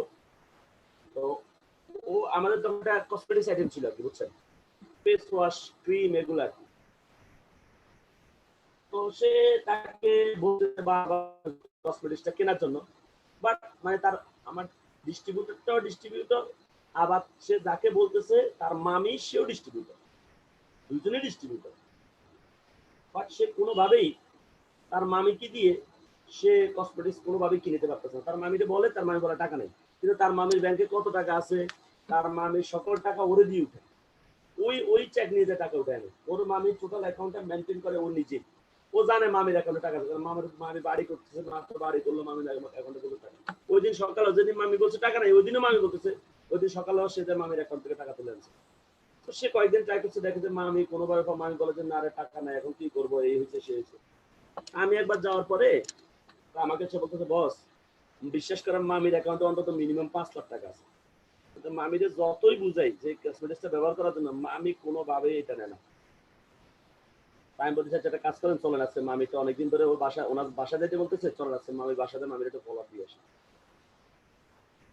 S1: তো ও আমাদের দোকানটা কসমেটিক্স আইটেম ছিল আর কি, বুঝছেন, ফেস ওয়াশ, ক্রিম, এগুলো আর কি। তো সে তাকে বলতে কসমেটিক্সটা কেনার জন্য, বাট মানে তার আমার ডিস্ট্রিবিউটর, আবার সে যাকে বলতেছে তার মামি সেও ডিস্ট্রিবিউটর, দুজনেই ডিস্ট্রিবিউটর। বাট সে কোনোভাবেই তার মামিকে দিয়ে সে কসমেটিক্স কোনোভাবেই কিনতে পারতেছে না। তার মামিকে বলে, তার মামি বলে টাকা নেই, কিন্তু তার মামির ব্যাংকে কত টাকা আছে, তার মামির সকল টাকা ওরে দিয়ে উঠে, ওই চেক নিয়ে যে টাকা উঠে আনে। ওর মামি টোটাল অ্যাকাউন্টটা মেনটেন করে ও নিজে। ও জানে মামির অ্যাকাউন্টে টাকা আছে, মামি বাড়ি করতেছে, মাত্র বাড়ি করলো, মামির অ্যাকাউন্টে কত টাকা। ওই দিন সকালে যেদিন মামি বলছে টাকা নেই, ওই দিনও মামি বলতেছে, ওই দিন সকালেও সে যে মামির অ্যাকাউন্ট থেকে টাকা তুলে আনছে। তো সে কয়েকদিন ট্রাই করছে, দেখে যে মামি কোনোভাবে, মামি বলে যে না রে টাকা নাই, এখন কি করবো, এই হয়েছে সে হয়েছে। আমি একবার যাওয়ার পরে আমাকে সে বলতেছে, বস বিশ্বাস করেন মামির অ্যাকাউন্টে অন্তত মিনিমাম 5 লাখ টাকা আছে, কিন্তু মামিরে যতই বুঝাই যে কসমেটিক্সটা ব্যবহার করার জন্য, মামি কোনোভাবে এটা নেয় না। আমি বলতে চাচ্ছি একটা কাজ করেন, চলেন আসছে, মামিকে অনেকদিন ধরে ওর ওনার বাসা যেতে বলতেছে, চলেন আসছে মামির বাসাতে, মামির একটু ফলো আপ দিয়ে আসে।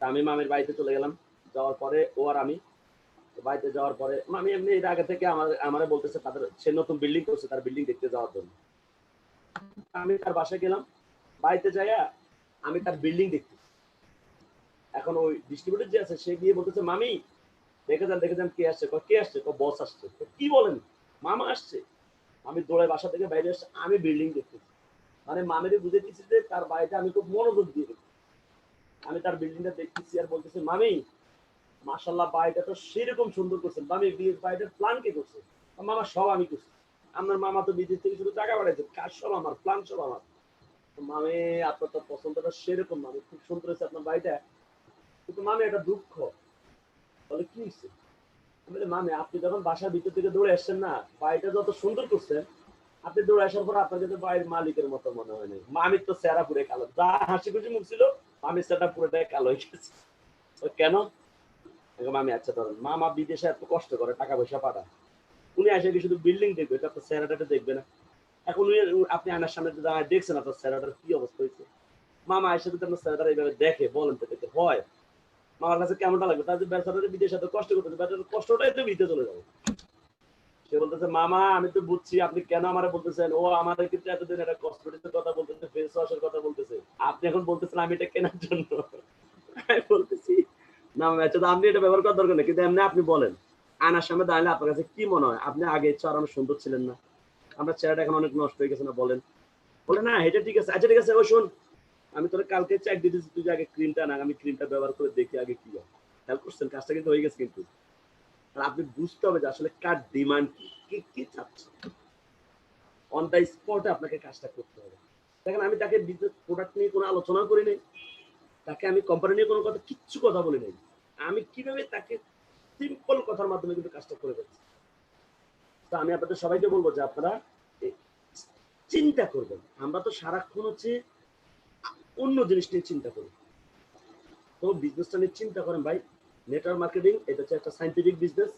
S1: আমি মামির বাড়িতে চলে গেলাম। যাওয়ার পরে ও আর আমি বাড়িতে যাওয়ার পরে, মামি এমনি এর আগে থেকে আমারে বলতেছে তাদের সে নতুন বিল্ডিং করছে, তার বিল্ডিং দেখতে যাওয়ার জন্য। আমি তার বাসায় গেলাম, বাড়িতে যাইয়া আমি তার বিল্ডিং দেখতে। এখন ওই ডিস্ট্রিবিউটর যে আছে সে গিয়ে বলতেছে, মামি দেখে যান কে আসছে, কে আসছে, বস আসছে। কি বলেন, মামা আসছে। আমি দৌড়ে বাসা থেকে বাইরে আসছি, আমি বিল্ডিং দেখতেছি। মানে মামিরে বুঝে দিচ্ছি যে তার বাড়িতে আমি খুব মনোযোগ দিয়ে দেখছি। আমি তার বিল্ডিংটা দেখতেছি আর বলতেছি, মামি মাশাআল্লাহ বাড়িটা তো সেরকম সুন্দর করছেন, মামি বিয়ের বাড়িটার প্ল্যান কে করছে? মামা সব আমি করছি। আপনার মামা তো বিদেশ থেকে শুধু টাকা পাঠাইছে, কাজ সব আমার, প্ল্যান সব আমার। মামি আপনার তো পছন্দটা সেরকম, মামি খুব সুন্দর হয়েছে আপনার বাড়িটা, কিন্তু মামি একটা দুঃখ। বলে কি হয়েছে? মামি আপনি যখন বাসার ভিতর থেকে দৌড়ে আসছেন না, বাড়িটা যত সুন্দর করছেন, আপনি দৌড়ে আসার পর আপনার কিন্তু বাড়ির মালিকের মতো মনে হয় না। মামির তো চেহারা পুরো কালো, যা হাসি খুশি মুখ ছিল, মামির চেহারা পুরোটাই কালো হয়ে গেছে। কেন? মামি আচ্ছা ধরেন মামা বিদেশে এত কষ্ট করে টাকা পয়সা পাঠায়, উনি আসে কি শুধু বিল্ডিং দেখবে, এটা আপনার চেহারাটা দেখবে না? এখন আপনি আয়নার সামনে দেখছেন আপনার চেহারাটার কি অবস্থা হয়েছে। মামা এসে যদি আপনার চেহারাটা এইভাবে দেখে, বলেন তো দেখে হয় মামার কাছে কেমনটা লাগবে? তার যে বেচারা বিদেশে এত কষ্ট করতেছে, বেচারার কষ্টটাই তো বিতে চলে যাবে। সে বলতেছে, মামা আমি তো বুঝছি আপনি কেন আমারে বলতেছেন, ও আমাদের কিন্তু এতদিন একটা কসমেটিক্সের কথা বলতেছে, ফেস ওয়াশের কথা বলতেছে, আপনি এখন বলতেছেন আমি এটা কেনার জন্য। আমি বলতেছি না মামা, আচ্ছা আপনি এটা ব্যবহার করার দরকার নেই, কিন্তু এমনি আপনি বলেন আয়নার সামনে দাঁড়ালে আপনার কাছে কি মনে হয়, আপনি আগে চেহারা অনেক সুন্দর ছিলেন না, আপনার চেহারাটা এখন অনেক নষ্ট হয়ে গেছে না, বলেন। বলে না এটা ঠিক আছে, আচ্ছা ঠিক আছে, ও শোন আমি তোর কালকে চেক দিয়ে দিচ্ছি, তুই আগে ক্রিমটা না, আমি ক্রিমটা ব্যবহার করে দেখি আগে কি হয়। হেল্প করছেন, কাজটা কিন্তু হয়ে গেছে। কিন্তু আপনি বুঝতে হবে যে আসলে কার ডিমান্ড কি, কি চাচ্ছে, অন দ্য স্পটে আপনাকে কাজটা করতে হবে। দেখেন আমি তাকে বিজনেস প্রোডাক্ট নিয়ে কোনো আলোচনা করি নাই, তাকে আমি কোম্পানি নিয়ে কোনো কথা কিচ্ছু কথা বলি নাই, আমি কিভাবে তাকে সিম্পল কথার মাধ্যমে কিন্তু কাজটা করে ফেলছি। তো আমি আপনাদের সবাইকে বলবো যে আপনারা চিন্তা করবেন। আমরা তো সারাক্ষণ হচ্ছে অন্য জিনিস নিয়ে চিন্তা করি, তো বিজনেসটা নিয়ে চিন্তা করেন ভাই। নেটওয়ার্ক মার্কেটিং এটা হচ্ছে একটা সাইন্টিফিক বিজনেস,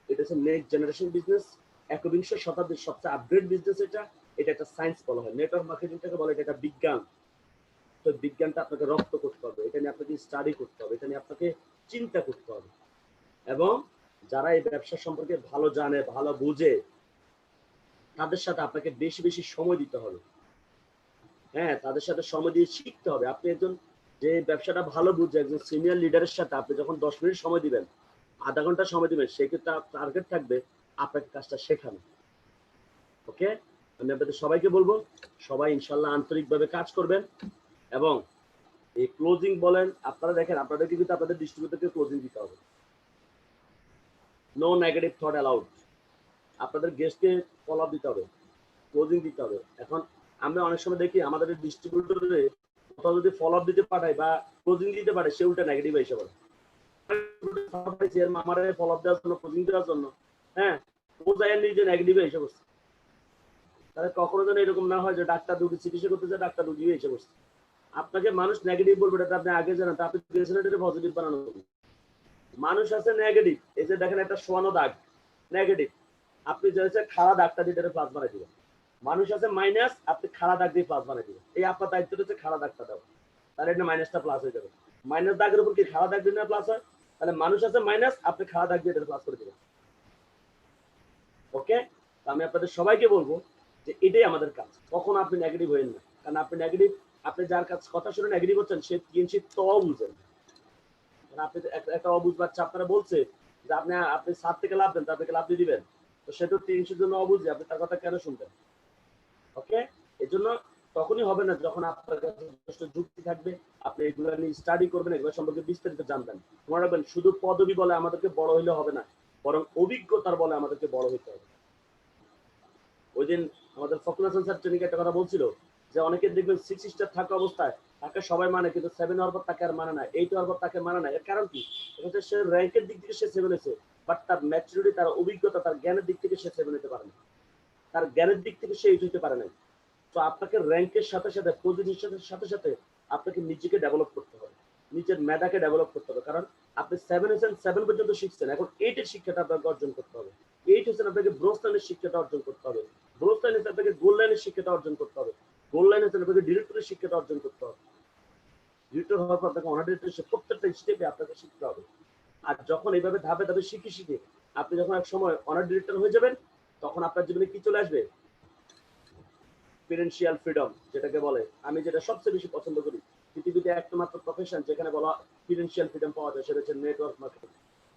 S1: এটা হচ্ছে নেক্সট জেনারেশন বিজনেস, একবিংশ শতাব্দীর সবচেয়ে আপডেট বিজনেস। এটা এটা একটা সায়েন্স বলা হয়, নেটওয়ার্ক মার্কেটিংটাকে বলে এটা একটা বিজ্ঞান। তো বিজ্ঞানটা আপনাকে রপ্ত করতে হবে, এটা নিয়ে আপনাকে স্টাডি করতে হবে, এটা নিয়ে আপনাকে চিন্তা করতে হবে, এবং যারা এই ব্যবসা সম্পর্কে ভালো জানে, ভালো বুঝে, তাদের সাথে আপনাকে বেশি বেশি সময় দিতে হবে। হ্যাঁ, তাদের সাথে সময় দিয়ে শিখতে হবে। আপনি একজন যে ব্যবসাটা ভালো বুঝছে, একজন সিনিয়র লিডারের সাথে আপনি যখন 10 মিনিট সময় দিবেন, আধা ঘন্টা সময় দিবেন, সেক্ষেত্রে টার্গেট থাকবে আপনাকে কাজটা শেখানো। ওকে, আমি আপনাদের সবাইকে বলবো সবাই ইনশাল্লাহ আন্তরিকভাবে কাজ করবেন, এবং এই ক্লোজিং বলেন, আপনারা দেখেন আপনাদেরকে কিন্তু আপনাদের ডিস্ট্রিবিউটরকে ক্লোজিং দিতে হবে, নো নেগেটিভ থট অ্যালাউড। আপনাদের গেস্টকে ফলো আপ দিতে হবে, ক্লোজিং দিতে হবে। এখন আমরা অনেক সময় দেখি আমাদের ডিস্ট্রিবিউটরে কোথাও যদি ফলো আপ দিতে পাঠায় বা ক্লোজিং দিতে পারে, সে উল্টা নেগেটিভ হিসেবে আমার ফলো আপ দেওয়ার জন্য, ক্লোজিং দেওয়ার জন্য, হ্যাঁ বোঝায় নিজে নেগেটিভে এসে বসছে। তাহলে কখনো যেন এরকম না হয় যে ডাক্তার রোগী চিকিৎসা করতে যায়, ডাক্তার রোগী এসে বসছে। আপনাকে মানুষ নেগেটিভ বলবে, এটা আপনি আগে জানেন, তা আপনি এটা পজিটিভ বানানো হবে। মানুষ আছে নেগেটিভ, এই যে দেখেন একটা শোয়ানো দাগ নেগেটিভ, আপনি যে খাড়া দাগটা দিয়ে এটা প্লাস বানাই দিবেন। মানুষ আছে মাইনাস, আপনি খাড়া দাগ দিয়ে প্লাস বানাই দিবেন। এই আপনার দায়িত্বটা হচ্ছে খাড়া দাগটা দেওয়া, তাহলে এটা মাইনাসটা প্লাস হয়ে যাবে। মাইনাস দাগের উপর কি খাড়া দাগ দিলে প্লাস হয়? তাহলে মানুষ আছে মাইনাস, আপনি খাড়া দাগ দিয়ে এটা প্লাস করে দিবেন। ওকে, আমি আপনাদের সবাইকে বলবো যে এটাই আমাদের কাজ। কখনো আপনি নেগেটিভ হবেন না, কারণ আপনি নেগেটিভ, আপনি যার কাছে কথা শুনে নেগেটিভ হচ্ছেন সে কিঞ্চিত তো বুঝেন। আপনি একটা অবুঝ বাচ্চা আপনারা বলছে যে আপনি সাত থেকে লাভ দেন, তার থেকে লাভ দিয়ে দিবেন, তো সে তো 300 জন্য অবুঝে, আপনি তার কথা কেন শুনবেন? ওকে, এই জন্য তখনই হবে না যখন আপনার কাছে যথেষ্ট যুক্তি থাকবে, আপনি এগুলো নিয়ে স্টাডি করবেন, এগুলো সম্পর্কে বিস্তারিত জানবেন। মনে রাখবেন, শুধু পদবি বলে আমাদেরকে বড় হইলে হবে না, বরং অভিজ্ঞতার বলে আমাদেরকে বড় হইতে হবে। ওই দিন আমাদের ফখরুল হাসান স্যার ট্রেনিং একটা কথা বলছিল যে অনেকে দেখবেন 6 স্টার থাকা অবস্থায় তাকে সবাই মানে, কিন্তু 7 হওয়ার পর তাকে আর মানে না, 8 হওয়ার পর তাকে মানে না। এর কারণ কি? এটা সে র্যাঙ্কের দিক থেকে সে 7 হয়েছে, বাট তার ম্যাচুরিটি, তার অভিজ্ঞতা, তার জ্ঞানের দিক থেকে সে 7 হতে পারে না, তার জ্ঞানের দিক থেকে সে 8 হতে পারে না। তো আপনাকে র্যাঙ্কের সাথে সাথে, পজিশনের সাথে সাথে আপনাকে নিজেকে ডেভেলপ করতে হবে, নিজের মেধাকে ডেভেলপ করতে হবে। কারণ আপনি 7 হয়েছেন, 7 পর্যন্ত শিখছেন, এখন 8 এর শিক্ষাটা আপনাকে অর্জন করতে হবে। 8 হয়েছেন, আপনাকে ব্রোঞ্জ লাইনের শিক্ষাটা অর্জন করতে হবে। ব্রোঞ্জ লাইন হচ্ছে আপনাকে গোল্ড লাইনের শিক্ষাটা অর্জন করতে হবে। গোল্ড লাইন হচ্ছে আপনাকে ডিরেক্টরের শিক্ষাটা অর্জন করতে হবে। ডিরেক্টর হওয়ার পর আপনাকে অনার ডিরেক্টর, প্রত্যেকটা স্টেপে আপনাকে শিখতে হবে। আর যখন এইভাবে ধাপে ধাপে শিখে শিখে আপনি যখন এক সময় অনার ডিরেক্টর হয়ে যাবেন, তখন আপনার জীবনে কি চলে আসবে? ফিনান্সিয়াল ফ্রিডম, যেটাকে বলে, আমি যেটা সবচেয়ে বেশি পছন্দ করি। পৃথিবীতে একটা মাত্র প্রফেশন যেখানে বলা ফিনান্সিয়াল ফ্রিডম পাওয়া যায়, সেটা হচ্ছে নেটওয়ার্ক মার্কেটিং।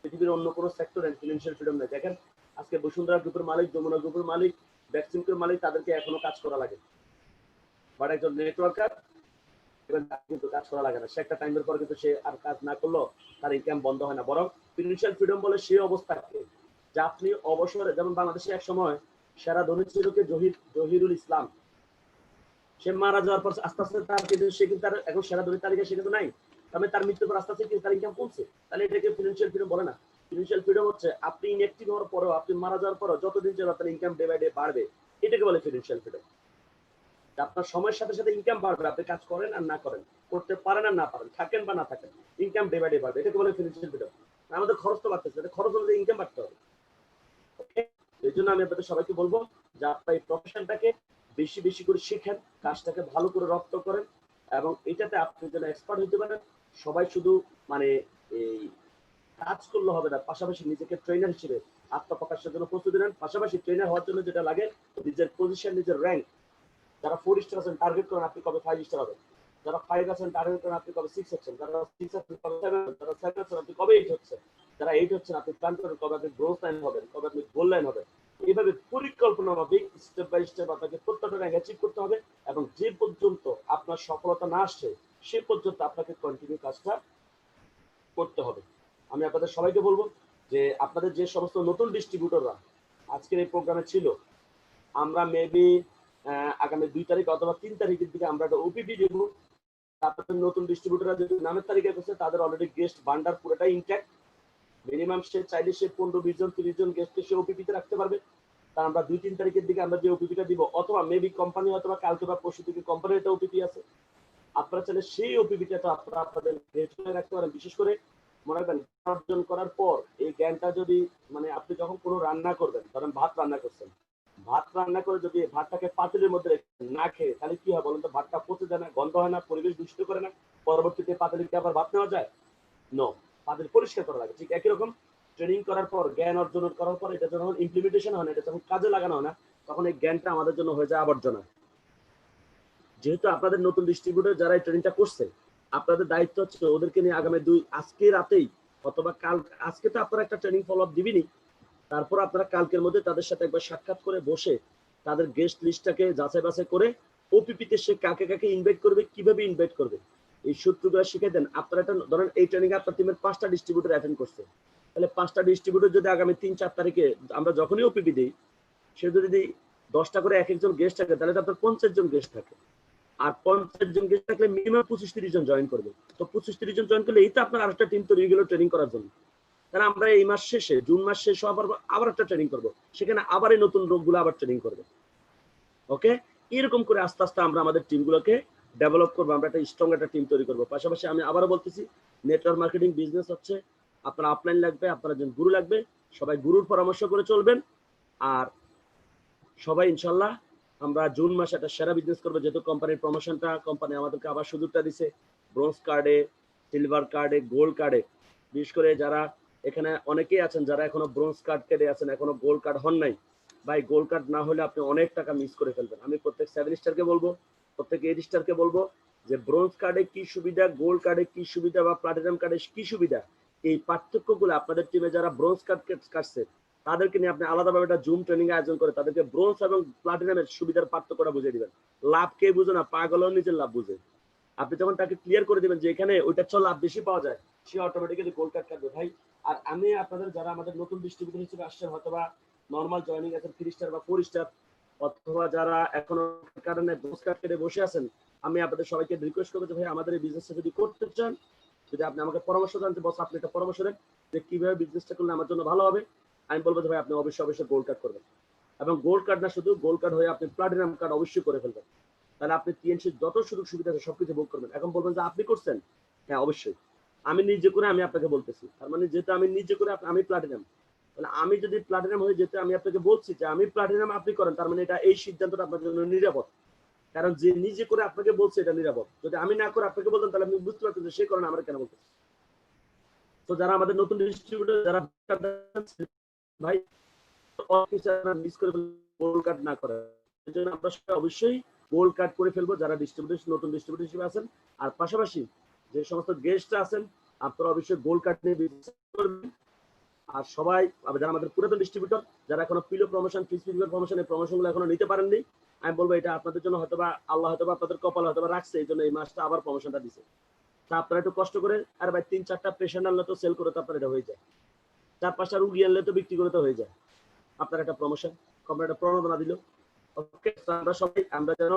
S1: পৃথিবীর অন্য কোনো সেক্টরে ফিনান্সিয়াল ফ্রিডম নেই। দেখেন, আজকে বসুন্ধরা গ্রুপের মালিক, যমুনা গ্রুপের মালিক, ভ্যাকসিনকের মালিক, তাদেরকে এখনো কাজ করা লাগে, বাট একজন নেটওয়ার্কার কিন্তু কাজ করা লাগে না। সে একটা টাইমের পর কিন্তু সে আর কাজ না করলেও তার ইনকাম বন্ধ হয় না। বরং ফিনান্সিয়াল ফ্রিডম বলে সেই অবস্থাকে যে আপনি অবসরে, যেমন বাংলাদেশে এক সময় সেরা ধনী ছিল কে? জহিরুল ইসলাম। সে মারা যাওয়ার পর আস্তে আস্তে তার কিন্তু সে কিন্তু তার এখন সেরা ধনী তালিকা সে কিন্তু নাই, তবে তার মৃত্যুর পর আস্তে আস্তে কিন্তু তার ইনকাম কমছে। তাহলে এটাকে ফিনান্সিয়াল ফ্রিডম বলে না। ফিনান্সিয়াল ফ্রিডম হচ্ছে আপনি ইনঅ্যাক্টিভ হওয়ার পরেও, আপনি মারা যাওয়ার পরেও যতদিন যাবে আপনার ইনকাম ডে বাই ডে বাড়বে, এটাকে বলে ফিনান্সিয়াল ফ্রিডম। আপনার সময়ের সাথে সাথে ইনকাম বাড়বে, আপনি কাজ করেন আর না করেন, করতে পারেন আর না পারেন, থাকেন বা না থাকেন, ইনকাম ডে বাই ডে বাড়বে, এটাকে বলে ফিনান্সিয়াল ফ্রিডম। আমাদের খরচ তো বাড়তেছে, খরচ অনুযায়ী ইনকাম বাড়তে হবে। এই জন্য আমি আপনাদের সবাইকে বলবো যে আপনার এই প্রফেশনটাকে বেশি বেশি করে শিখেন, কাজটাকে ভালো করে রপ্ত করেন, এবং এটাতে আপনি যেন এক্সপার্ট হতে পারেন। সবাই শুধু মানে এই কাজ করলে হবে না, পাশাপাশি নিজেকে ট্রেনার হিসেবে আত্মপ্রকাশের জন্য প্রস্তুতি নেন। পাশাপাশি ট্রেনার হওয়ার জন্য যেটা লাগে, নিজের পজিশন, নিজের র্যাঙ্ক, যারা 4 স্টার আছেন টার্গেট করেন আপনি কবে 5 স্টার হবেন, যারা 5 আছেন টার্গেট করেন আপনি কবে 6 হচ্ছেন, যারা 6 আছেন কবে 7, যারা 7 আছেন আপনি কবে 8 হচ্ছেন, যারা 8 হচ্ছেন আপনি প্ল্যান করেন কবে আপনি ব্রোঞ্জ লাইন হবেন, কবে আপনি গোল্ড লাইন হবেন। এইভাবে পরিকল্পনা মাফিক স্টেপ বাই স্টেপ আপনাকে প্রত্যেকটা র্যাঙ্ক অ্যাচিভ করতে হবে, এবং যে পর্যন্ত আপনার সফলতা না আসছে সে পর্যন্ত আপনাকে কন্টিনিউ কাজটা করতে হবে। আমি আপনাদের সবাইকে বলবো যে আপনাদের যে সমস্ত নতুন ডিস্ট্রিবিউটররা আজকের এই প্রোগ্রামে ছিল, আমরা মেবি আগামী 2 তারিখ অথবা 3 তারিখের দিকে আমরা একটা ওপিপি দেব। আপনাদের নতুন ডিস্ট্রিবিউটররা যদি নামের তালিকায় করছে তাদের অলরেডি গেস্ট ভান্ডার পুরোটাই ইনট্যাক্ট। মিনিমাম সে চাইলে সে 15-20 জন 30 জন গেস্টকে সে ওপিপিতে রাখতে পারবে। তা আমরা 2-3 তারিখের দিকে আমরা যে ওপিপিটা দিব, অথবা মেবি কোম্পানি অথবা কালকে বা পরশু থেকে কোম্পানির একটা ওপিপি আছে, আপনারা চাইলে সেই ওপিপিটা তো আপনারা আপনাদের গেস্ট রাখতে পারেন। বিশেষ করে মনে রাখবেন, অর্জন করার পর এই জ্ঞানটা যদি মানে আপনি যখন কোনো রান্না করবেন, ধরেন ভাত রান্না করছেন, ভাত রান্না করে যদি ভাতটাকে পাতিলের মধ্যে না খেয়ে, তাহলে কি হয় বলুন তো? ভাতটা পচে যায় না, গন্ধ হয় না, পরিবেশ দূষিত করে না, পরবর্তীতে পাতিলে কি আবার ভাত নেওয়া যায়? নো, পাতিল পরিষ্কার করা লাগে। ঠিক একই রকম ট্রেনিং করার পর, জ্ঞান অর্জন করার পর, এটা যখন ইমপ্লিমেন্টেশন হয় না, এটা যখন কাজে লাগানো হয় না, তখন এই জ্ঞানটা আমাদের জন্য হয়ে যায় আবর্জনা। যেহেতু আপনাদের নতুন ডিস্ট্রিবিউটর যারা এই ট্রেনিংটা করছে, আপনাদের দায়িত্ব হচ্ছে ওদেরকে নিয়ে আগামী আজকে রাতেই অথবা কাল, আজকে তো আপনারা একটা ট্রেনিং ফলো আপ দিবেনই, তারপর আপনারা কালকের মধ্যে তাদের সাথে একবার সাক্ষাৎ করে বসে তাদের গেস্ট লিস্টটাকে যাচাই বাছাই করে ওপিপিতে সে কাকে কাকে ইনভাইট করবে, কিভাবে ইনভাইট করবে, এই সূত্রগুলো শিখে দেন। আপনারা একটা ধরেন এই ট্রেনিং আপনার টিমের 5টা ডিস্ট্রিবিউটর অ্যাটেন্ড করছে, তাহলে 5টা ডিস্ট্রিবিউটর যদি আগামী 3-4 তারিখে আমরা যখনই ওপিপি দিই, সে যদি 10টা করে এক একজন গেস্ট থাকে, তাহলে তো আপনার 50 জন গেস্ট থাকে। আর 50 জন গেস্ট থাকলে মিনিমাম 25-30 জন জয়েন করবে। তো 25-30 জন জয়েন করলে এই তো আপনার আরেকটা টিম তৈরি হয়ে গেল ট্রেনিং করার জন্য। তাহলে আমরা এই মাস শেষে জুন মাস শেষ হওয়ার পর আবার একটা ট্রেনিং করব, সেখানে আবার এই নতুন রোগগুলো আবার ট্রেনিং করবো। ওকে, এরকম করে আস্তে আস্তে আমরা আমাদের টিমগুলোকে ডেভেলপ করবো, আমরা একটা স্ট্রং একটা টিম তৈরি করবো। পাশাপাশি আমি আবারও বলতেছি, নেটওয়ার্ক মার্কেটিং বিজনেস হচ্ছে, আপনার আপলাইন লাগবে, আপনার একজন গুরু লাগবে, সবাই গুরুর পরামর্শ করে চলবেন। আর সবাই ইনশাল্লাহ আমরা জুন মাসে একটা সেরা বিজনেস করবো, যেহেতু কোম্পানির প্রমোশনটা কোম্পানি আমাদেরকে আবার সুযোগটা দিছে, ব্রোঞ্জ কার্ডে, সিলভার কার্ডে, গোল্ড কার্ডে। বিশেষ করে যারা এখানে অনেকেই আছেন যারা এখনো ব্রোঞ্জ কার্ড কেটে আছেন, এখনো গোল্ড কার্ড হন নাই, ভাই গোল্ড কার্ড না হলে আপনি অনেক টাকা মিস করে ফেলবেন। আমি প্রত্যেক 7 স্টারকে বলবো, প্রত্যেক 8 স্টারকে বলবো যে ব্রোঞ্জ কার্ডে কি সুবিধা, গোল্ড কার্ডে কি সুবিধা বা প্লাটিনাম কার্ডে কি সুবিধা, এই পার্থক্যগুলো আপনাদের টিমে যারা ব্রোঞ্জ কার্ড কাটছে তাদেরকে নিয়ে আপনি আলাদাভাবে একটা জুম ট্রেনিং আয়োজন করে তাদেরকে ব্রোঞ্জ এবং প্লাটিনামের সুবিধার পার্থক্যটা বুঝিয়ে দিবেন। লাভ কে বুঝে না, পাগলও নিজের লাভ বুঝে। আপনি যখন তাকে ক্লিয়ার করে দিবেন যে এখানে ওইটার চেয়ে লাভ বেশি পাওয়া যায়, সে অটোমেটিক্যালি গোল্ড কার্ড কাটবে ভাই। আর আমি আপনাদের যারা আমাদের নতুন ডিস্ট্রিবিউটর হিসেবে আসছেন, হয়তোবা নরমাল জয়েনিং আছেন 3 স্টার বা 4 স্টার, অথবা যারা এখনো কারণে ব্রোঞ্জ কার্ড কেটে বসে আছেন, আমি আপনাদের সবাইকে রিকোয়েস্ট করবো যে ভাই আমাদের এই বিজনেসটা যদি করতে চান, যদি আপনি আমাকে পরামর্শ দেন যে বস আপনি একটা পরামর্শ দেন যে কিভাবে বিজনেসটা করলে আমার জন্য ভালো হবে, আমি বলবো যে ভাই আপনি অবশ্যই অবশ্যই গোল্ড কার্ড করবেন। এবং গোল্ড কার্ড না শুধু, গোল্ড কার্ড হয়ে আপনি প্লাটিনাম কার্ড অবশ্যই করে ফেলবেন। তাহলে আপনি টিএনসি যত সুযোগ সুবিধা আছে সবকিছু ভোগ করবেন। এখন বলবেন যে আপনি করছেন, হ্যাঁ অবশ্যই আমি নিজে করে আমি আপনাকে বলতেছি, তার মানে যেহেতু আমি নিজে করে আমি প্লাটিনাম, তাহলে আমি যদি প্লাটিনাম হয়ে যেতে আমি আপনাকে বলছি যে আমি প্লাটিনাম আপনি করেন, তার মানে এটা এই সিদ্ধান্তটা আপনার জন্য নিরাপদ। কারণ যে নিজে করে আপনাকে বলছে এটা নিরাপদ, যদি আমি না করে আপনাকে বলতাম তাহলে আপনি বুঝতে পারতেন যে সে কারণে আমরা কেন বলতেছি। তো যারা আমাদের নতুন ডিস্ট্রিবিউটর যারা ভাই মিস করে গোল্ড কার্ড না করে, এই জন্য আমরা অবশ্যই গোল্ড কার্ড করে ফেলবো যারা ডিস্ট্রিবিউটর নতুন ডিস্ট্রিবিউটর হিসেবে আছেন। আর পাশাপাশি যে সমস্ত গেস্ট আছেন আপনারা অবশ্যই গোল্ড কার্ড নিয়ে বিজনেস করবেন। আর সবাই যারা আমাদের পুরাতন ডিস্ট্রিবিউটর যারা এখনো পিলো প্রমোশন, ফিজিক্যাল প্রমোশন, এই প্রমোশনগুলো এখনো নিতে পারেননি, আমি বলবো এটা আপনাদের জন্য হয়তোবা আল্লাহ হয়তোবা আপনাদের কপাল হয়তোবা রাখছে, এই জন্য এই মাসটা আবার প্রমোশনটা দিছে। তা আপনারা একটু কষ্ট করে, আর ভাই 3-4টা পেশেন্ট আনলে তো সেল করে তো আপনার এটা হয়ে যায়, 4-5টা রুগী আনলে তো বিক্রি করে তো হয়ে যায়, আপনার একটা প্রমোশন কোম্পানি একটা প্রণোদনা দিল। ওকে, আমরা সবাই আমরা যেন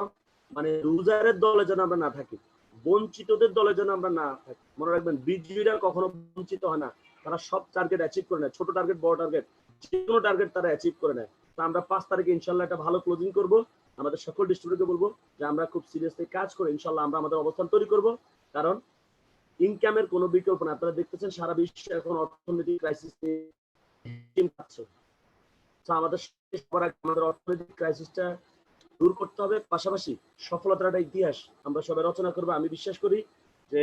S1: মানে লুজারের দলে যেন আমরা না থাকি, বঞ্চিতদের দলে যেন আমরা না থাকি। মনে রাখবেন বিজয়ীরা কখনো বঞ্চিত হয় না, তারা সব টার্গেট অ্যাচিভ করে নেয়, ছোট টার্গেট বড় টার্গেট যে কোনো টার্গেট তারা অ্যাচিভ করে নেয়। তো আমরা 5 তারিখে ইনশাল্লাহ একটা ভালো ক্লোজিং করব। আমাদের সকল ডিস্ট্রিবিউটরকে বলবো যে আমরা খুব সিরিয়াসলি কাজ করে ইনশাল্লাহ আমরা আমাদের অবস্থান তৈরি করব। কারণ ইনকামের কোনো বিকল্প না। আপনারা দেখতেছেন সারা বিশ্বে এখন অর্থনৈতিক ক্রাইসিস আমাদের আমাদের অর্থনৈতিক ক্রাইসিসটা দূর করতে হবে। পাশাপাশি সফলতার একটা ইতিহাস আমরা সবাই রচনা করবো। আমি বিশ্বাস করি যে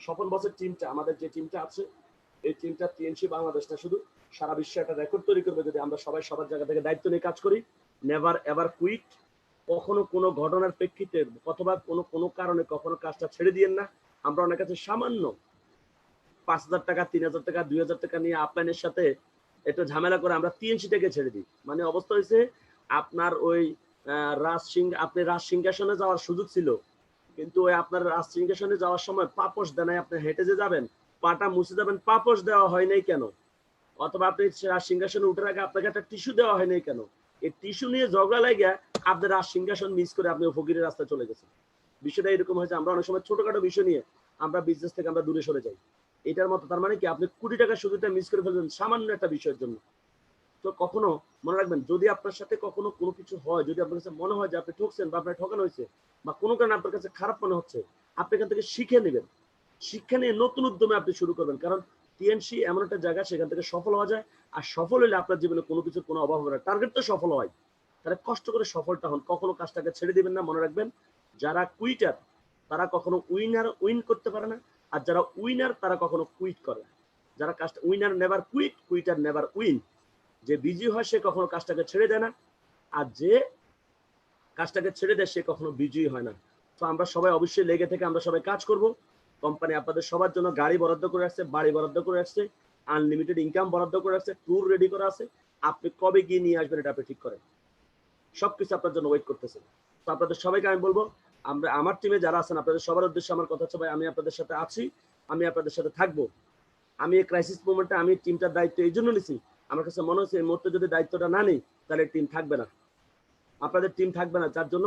S1: স্বপন বসের টিমটা, আমাদের যে টিমটা আছে এই টিমটা টিএনসি বাংলাদেশটা শুধু সারা বিশ্বে একটা রেকর্ড তৈরি করবে যদি আমরা সবাই সবার জায়গা থেকে দায়িত্ব নিয়ে কাজ করি। Never ever quit. কখনো কোনো ঘটনার প্রেক্ষিতে অথবা কোনো কারণে কখনো কাজটা ছেড়ে দিয়েন না। আমরা অনেক কাছে সামান্য 5,000 টাকা, 3,000 টাকা, 2,000 টাকা নিয়ে আপলাইনের সাথে একটু ঝামেলা করে আমরা টিএনসিটাকে ছেড়ে দিই। মানে অবস্থা হয়েছে আপনার ওই আপনি রাজ সিংহাসনে যাওয়ার সুযোগ ছিল, কিন্তু ওই আপনার রাজ সিংহাসনে যাওয়ার সময় পাপোশ দেয় আপনি হেঁটে যে যাবেন, পাটা মুছে যাবেন, পাপোশ দেওয়া হয় নাই কেন? অথবা আপনি রাজ সিংহাসনে উঠার আগে আপনাকে একটা টিস্যু দেওয়া হয় নাই কেন? এই টিস্যু নিয়ে ঝগড়া লাগিয়া আপনার রাজ সিংহাসন মিস করে আপনি ফকিরের রাস্তায় চলে গেছেন। বিষয়টা এরকম হয়েছে, আমরা অনেক সময় ছোটখাটো বিষয় নিয়ে আমরা বিজনেস থেকে আমরা দূরে সরে যাই। এটার মতো তার মানে কি আপনি কোটি টাকার সুযোগটা মিস করে ফেলবেন সামান্য একটা বিষয়ের জন্য। তো কখনো মনে রাখবেন যদি আপনার সাথে কখনো কোনো কিছু হয়, যদি আপনার কাছে মনে হয় যে আপনি ঠকছেন বা আপনার ঠকানো হয়েছে বা কোনো কারণে আপনার কাছে খারাপ মনে হচ্ছে, আপনি এখান থেকে শিখে নেবেন। শিক্ষা নিয়ে নতুন উদ্যমে আপনি শুরু করবেন। কারণ টিএনসি এমন একটা জায়গা সেখান থেকে সফল হওয়া যায়। আর সফল হলে আপনার জীবনে কোনো কিছুর কোনো অভাব হবে না। টার্গেট তো সফল হয়, তাহলে কষ্ট করে সফলটা হন, কখনো কাজটাকে ছেড়ে দিবেন না। মনে রাখবেন যারা কুইটার তারা কখনো উইন করতে পারে না, আর যারা উইনার তারা কখনো কুইট করে না। যারা কাজটা winner never quit, quitter never win. যে বিজয়ী হয় সে কখনো কাজটাকে ছেড়ে দেয় না, আর যে কাজটাকে ছেড়ে দেয় সে কখনো বিজয়ী হয় না। তো আমরা সবাই অবশ্যই লেগে থেকে আমরা সবাই কাজ করব। কোম্পানি আপনাদের সবার জন্য গাড়ি বরাদ্দ করে রাখছে, বাড়ি বরাদ্দ করে রাখছে, আনলিমিটেড ইনকাম বরাদ্দ করে রাখছে, ট্যুর রেডি করা আছে। আপনি কবে গিয়ে নিয়ে আসবেন এটা আপনি ঠিক করেন। সবকিছু আপনার জন্য ওয়েট করতেছে। তো আপনাদের সবাইকে আমি বলবো, আমরা আমার টিমে যারা আছেন আপনাদের সবার উদ্দেশ্যে আমার কথা হচ্ছে ভাই আমি আপনাদের সাথে আছি, আমি আপনাদের সাথে থাকবো। আমি এই ক্রাইসিস মোমেন্টে আমি টিমটার দায়িত্ব এই জন্য নিছি, আমার কাছে মনে হচ্ছে এই মুহূর্তে যদি দায়িত্বটা না নিই তাহলে টিম থাকবে না, আপনাদের টিম থাকবে না। যার জন্য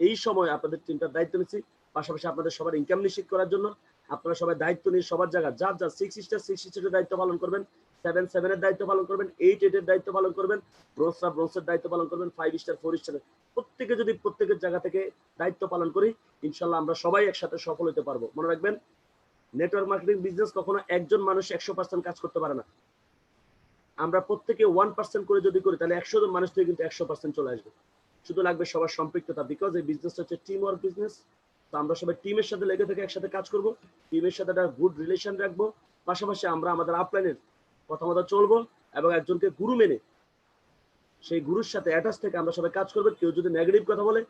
S1: এই সময় আপনাদের টিমটার দায়িত্ব নিচ্ছি, পাশাপাশি আপনাদের সবার ইনকাম নিশ্চিত করার জন্য। আপনারা সবাই দায়িত্ব নিয়ে সবার জায়গা যার যার 6 স্টার দায়িত্ব পালন করবেন, 7 এর দায়িত্ব পালন করবেন, 8 এর দায়িত্ব পালন করবেন, ব্রোঞ্জের দায়িত্ব পালন করবেন, 5 স্টার 4 স্টার প্রত্যেকে যদি প্রত্যেকের জায়গা থেকে দায়িত্ব পালন করি, ইনশাল্লাহ আমরা সবাই একসাথে সফল হতে পারবো। মনে রাখবেন, নেটওয়ার্ক মার্কেটিং বিজনেস কখনো একজন মানুষ 100% কাজ করতে পারে না। আমরা প্রত্যেকে 1% করে যদি করি, তাহলে 100 জন মানুষ থেকে কিন্তু 100% চলে আসবে। শুধু লাগবে সবার সম্পৃক্ততা, বিকজ এই বিজনেস হচ্ছে টিম ওয়ার্ক বিজনেস। তো আমরা সবাই টিমের সাথে লেগে থেকে একসাথে কাজ করব, টিমের সাথে একটা গুড রিলেশন রাখবো, পাশাপাশি আমরা আমাদের আপলাইনের কথা মতো চলবো এবং একজনকে গুরু মেনে সেই গুরুর সাথে অ্যাটাচ থেকে আমরা সবাই কাজ করবো। কেউ যদি নেগেটিভ কথা বলে,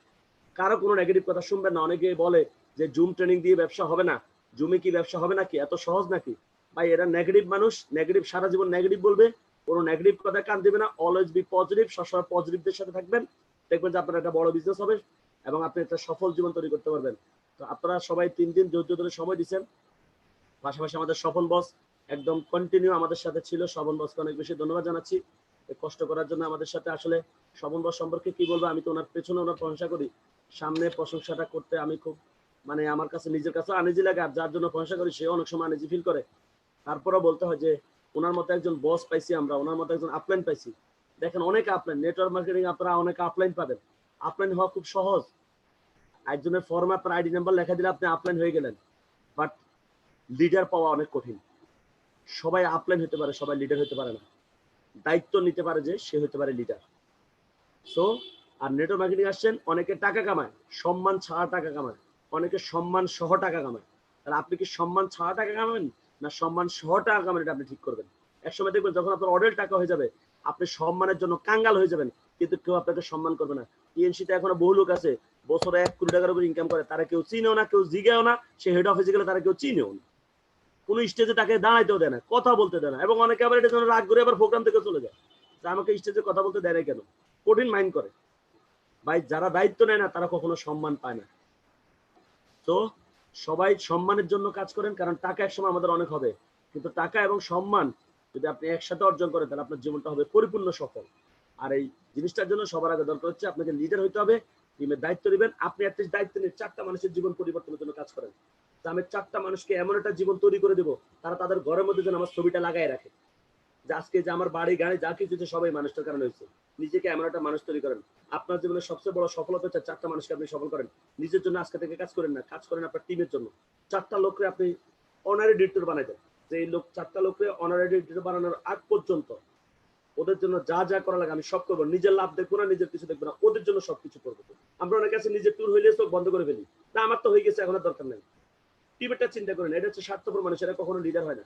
S1: কারো কোনো নেগেটিভ কথা শুনবেন না। অনেকে বলে যে জুম ট্রেনিং দিয়ে ব্যবসা হবে না, জুমে কি ব্যবসা হবে নাকি, এত সহজ নাকি? ভাই, এরা নেগেটিভ মানুষ, নেগেটিভ সারা জীবন নেগেটিভ বলবে, কোনো নেগেটিভ কথা কান দিবে না। অলওয়েজ বি পজিটিভ, সবসময় পজিটিভদের সাথে থাকবেন, দেখবেন যে আপনার একটা বড় বিজনেস হবে এবং আপনি একটা সফল জীবন তৈরি করতে পারবেন। তো আপনারা সবাই 3 দিন ধৈর্য ধরে সময় দিচ্ছেন। পাশাপাশি আমাদের স্বপন বস একদম কন্টিনিউ আমাদের সাথে ছিল। স্বপন বসকে অনেক বেশি ধন্যবাদ জানাচ্ছি কষ্ট করার জন্য আমাদের সাথে। আসলে স্বপন বস সম্পর্কে কি বলবো, আমি তো ওনার পেছনে ওনার প্রশংসা করি, সামনে প্রশংসাটা করতে আমি খুব মানে আমার কাছে নিজের কাছে আনিজি লাগে, আর যার জন্য প্রশংসা করি সে অনেক সময় আনিজি ফিল করে। তারপরেও বলতে হয় যে ওনার মতো একজন বস পাইছি আমরা, ওনার মতো একজন আপলাইন পাইছি। দেখেন, অনেক আপলাইন, নেটওয়ার্ক মার্কেটিং আপনারা অনেক আপলাইন পাবেন। আপলাইন হওয়া খুব সহজ, একজনের ফর্মে আপনার আইডি নাম্বার লেখা দিলে আপনি আপলাইন হয়ে গেলেন। বাট লিডার পাওয়া অনেক কঠিন। সবাই আপলাইন হতে পারে, সবাই লিডার হতে পারে না। দায়িত্ব নিতে পারে যে সে হতে পারে লিডার। সো আর নেটওয়ার্ক মার্কেটিং আসছেন, অনেকে টাকা কামায়, সম্মান ছাড়া টাকা কামায়, অনেকে সম্মান সহ টাকা কামায়। তাহলে আপনি কি সম্মান ছাড়া টাকা কামাবেন না সম্মান সহ টাকা কামাবেন, এটা আপনি ঠিক করবেন। একসময় দেখবেন যখন আপনার অর্ডার টাকা হয়ে যাবে, আপনি সম্মানের জন্য কাঙ্গাল হয়ে যাবেন, কিন্তু কেউ আপনাকে সম্মান করবে না। টিএনসিতে এখনো বহু লোক আছে বছরে 1 কোটি টাকার উপর ইনকাম করে, তারা কেউ চিনেও না, কেউ জিজ্ঞাও না, সে হেড অফিসে গেলে তারা কেউ চিনেও না, কোনো স্টেজে তাকে দাঁড়াইতেও দেয় না, কথা বলতে দেয় না। এবং অনেকে আবার এটার জন্য রাগ করে আবার প্রোগ্রাম থেকে চলে যায়, যে আমাকে স্টেজে কথা বলতে দেয় না কেন, কঠিন মাইন্ড করে। ভাই, যারা দায়িত্ব নেয় না তারা কখনো সম্মান পায় না। তো সবাই সম্মানের জন্য কাজ করেন, কারণ টাকা একসময় আমাদের অনেক হবে, কিন্তু টাকা এবং সম্মান যদি আপনি একসাথে অর্জন করেন, তাহলে আপনার জীবনটা হবে পরিপূর্ণ সফল। আর এই জিনিসটার জন্য সবার আগে দরকার হচ্ছে আপনাকে লিডার হইতে হবে, টিমের দায়িত্ব দিবেন। আপনি অ্যাটলিস্ট দায়িত্ব নিয়ে 4টা মানুষের জীবন পরিবর্তনের জন্য কাজ করেন। আমি 4টা মানুষকে এমন একটা জীবন তৈরি করে দেবো, তারা তাদের ঘরের মধ্যে যেন আমার ছবিটা লাগাই রাখে, যে আজকে যে আমার বাড়ি গাড়ি যা কিছু সবাই মানুষটার কারণে হয়েছে। নিজেকে এমন একটা মানুষ তৈরি করেন। আপনার জীবনের সবচেয়ে বড় সফলতা হচ্ছে 4টা মানুষকে আপনি সফল করেন। নিজের জন্য আজকে থেকে কাজ করেন না, কাজ করেন আপনার টিমের জন্য। 4টা লোককে আপনি অনারি ডিরেক্টর বানাই দেন, যে এই লোক 4টা লোককে অনারি ডিরেক্টর বানানোর আগ পর্যন্ত ওদের জন্য যা যা করা লাগে আমি সব করবো। নিজের লাভ দেখবো না, নিজের কিছু দেখবো না, ওদের জন্য সবকিছু করবো। আমরা অনেক কাছে নিজের ট্যুর হইলে চোখ বন্ধ করে ফেলি, না আমার তো হয়ে গেছে, এখন আর দরকার নেই। টিমেরটা চিন্তা করেন, এটা হচ্ছে স্বার্থপর মানুষ, এরা কখনো লিডার হয় না।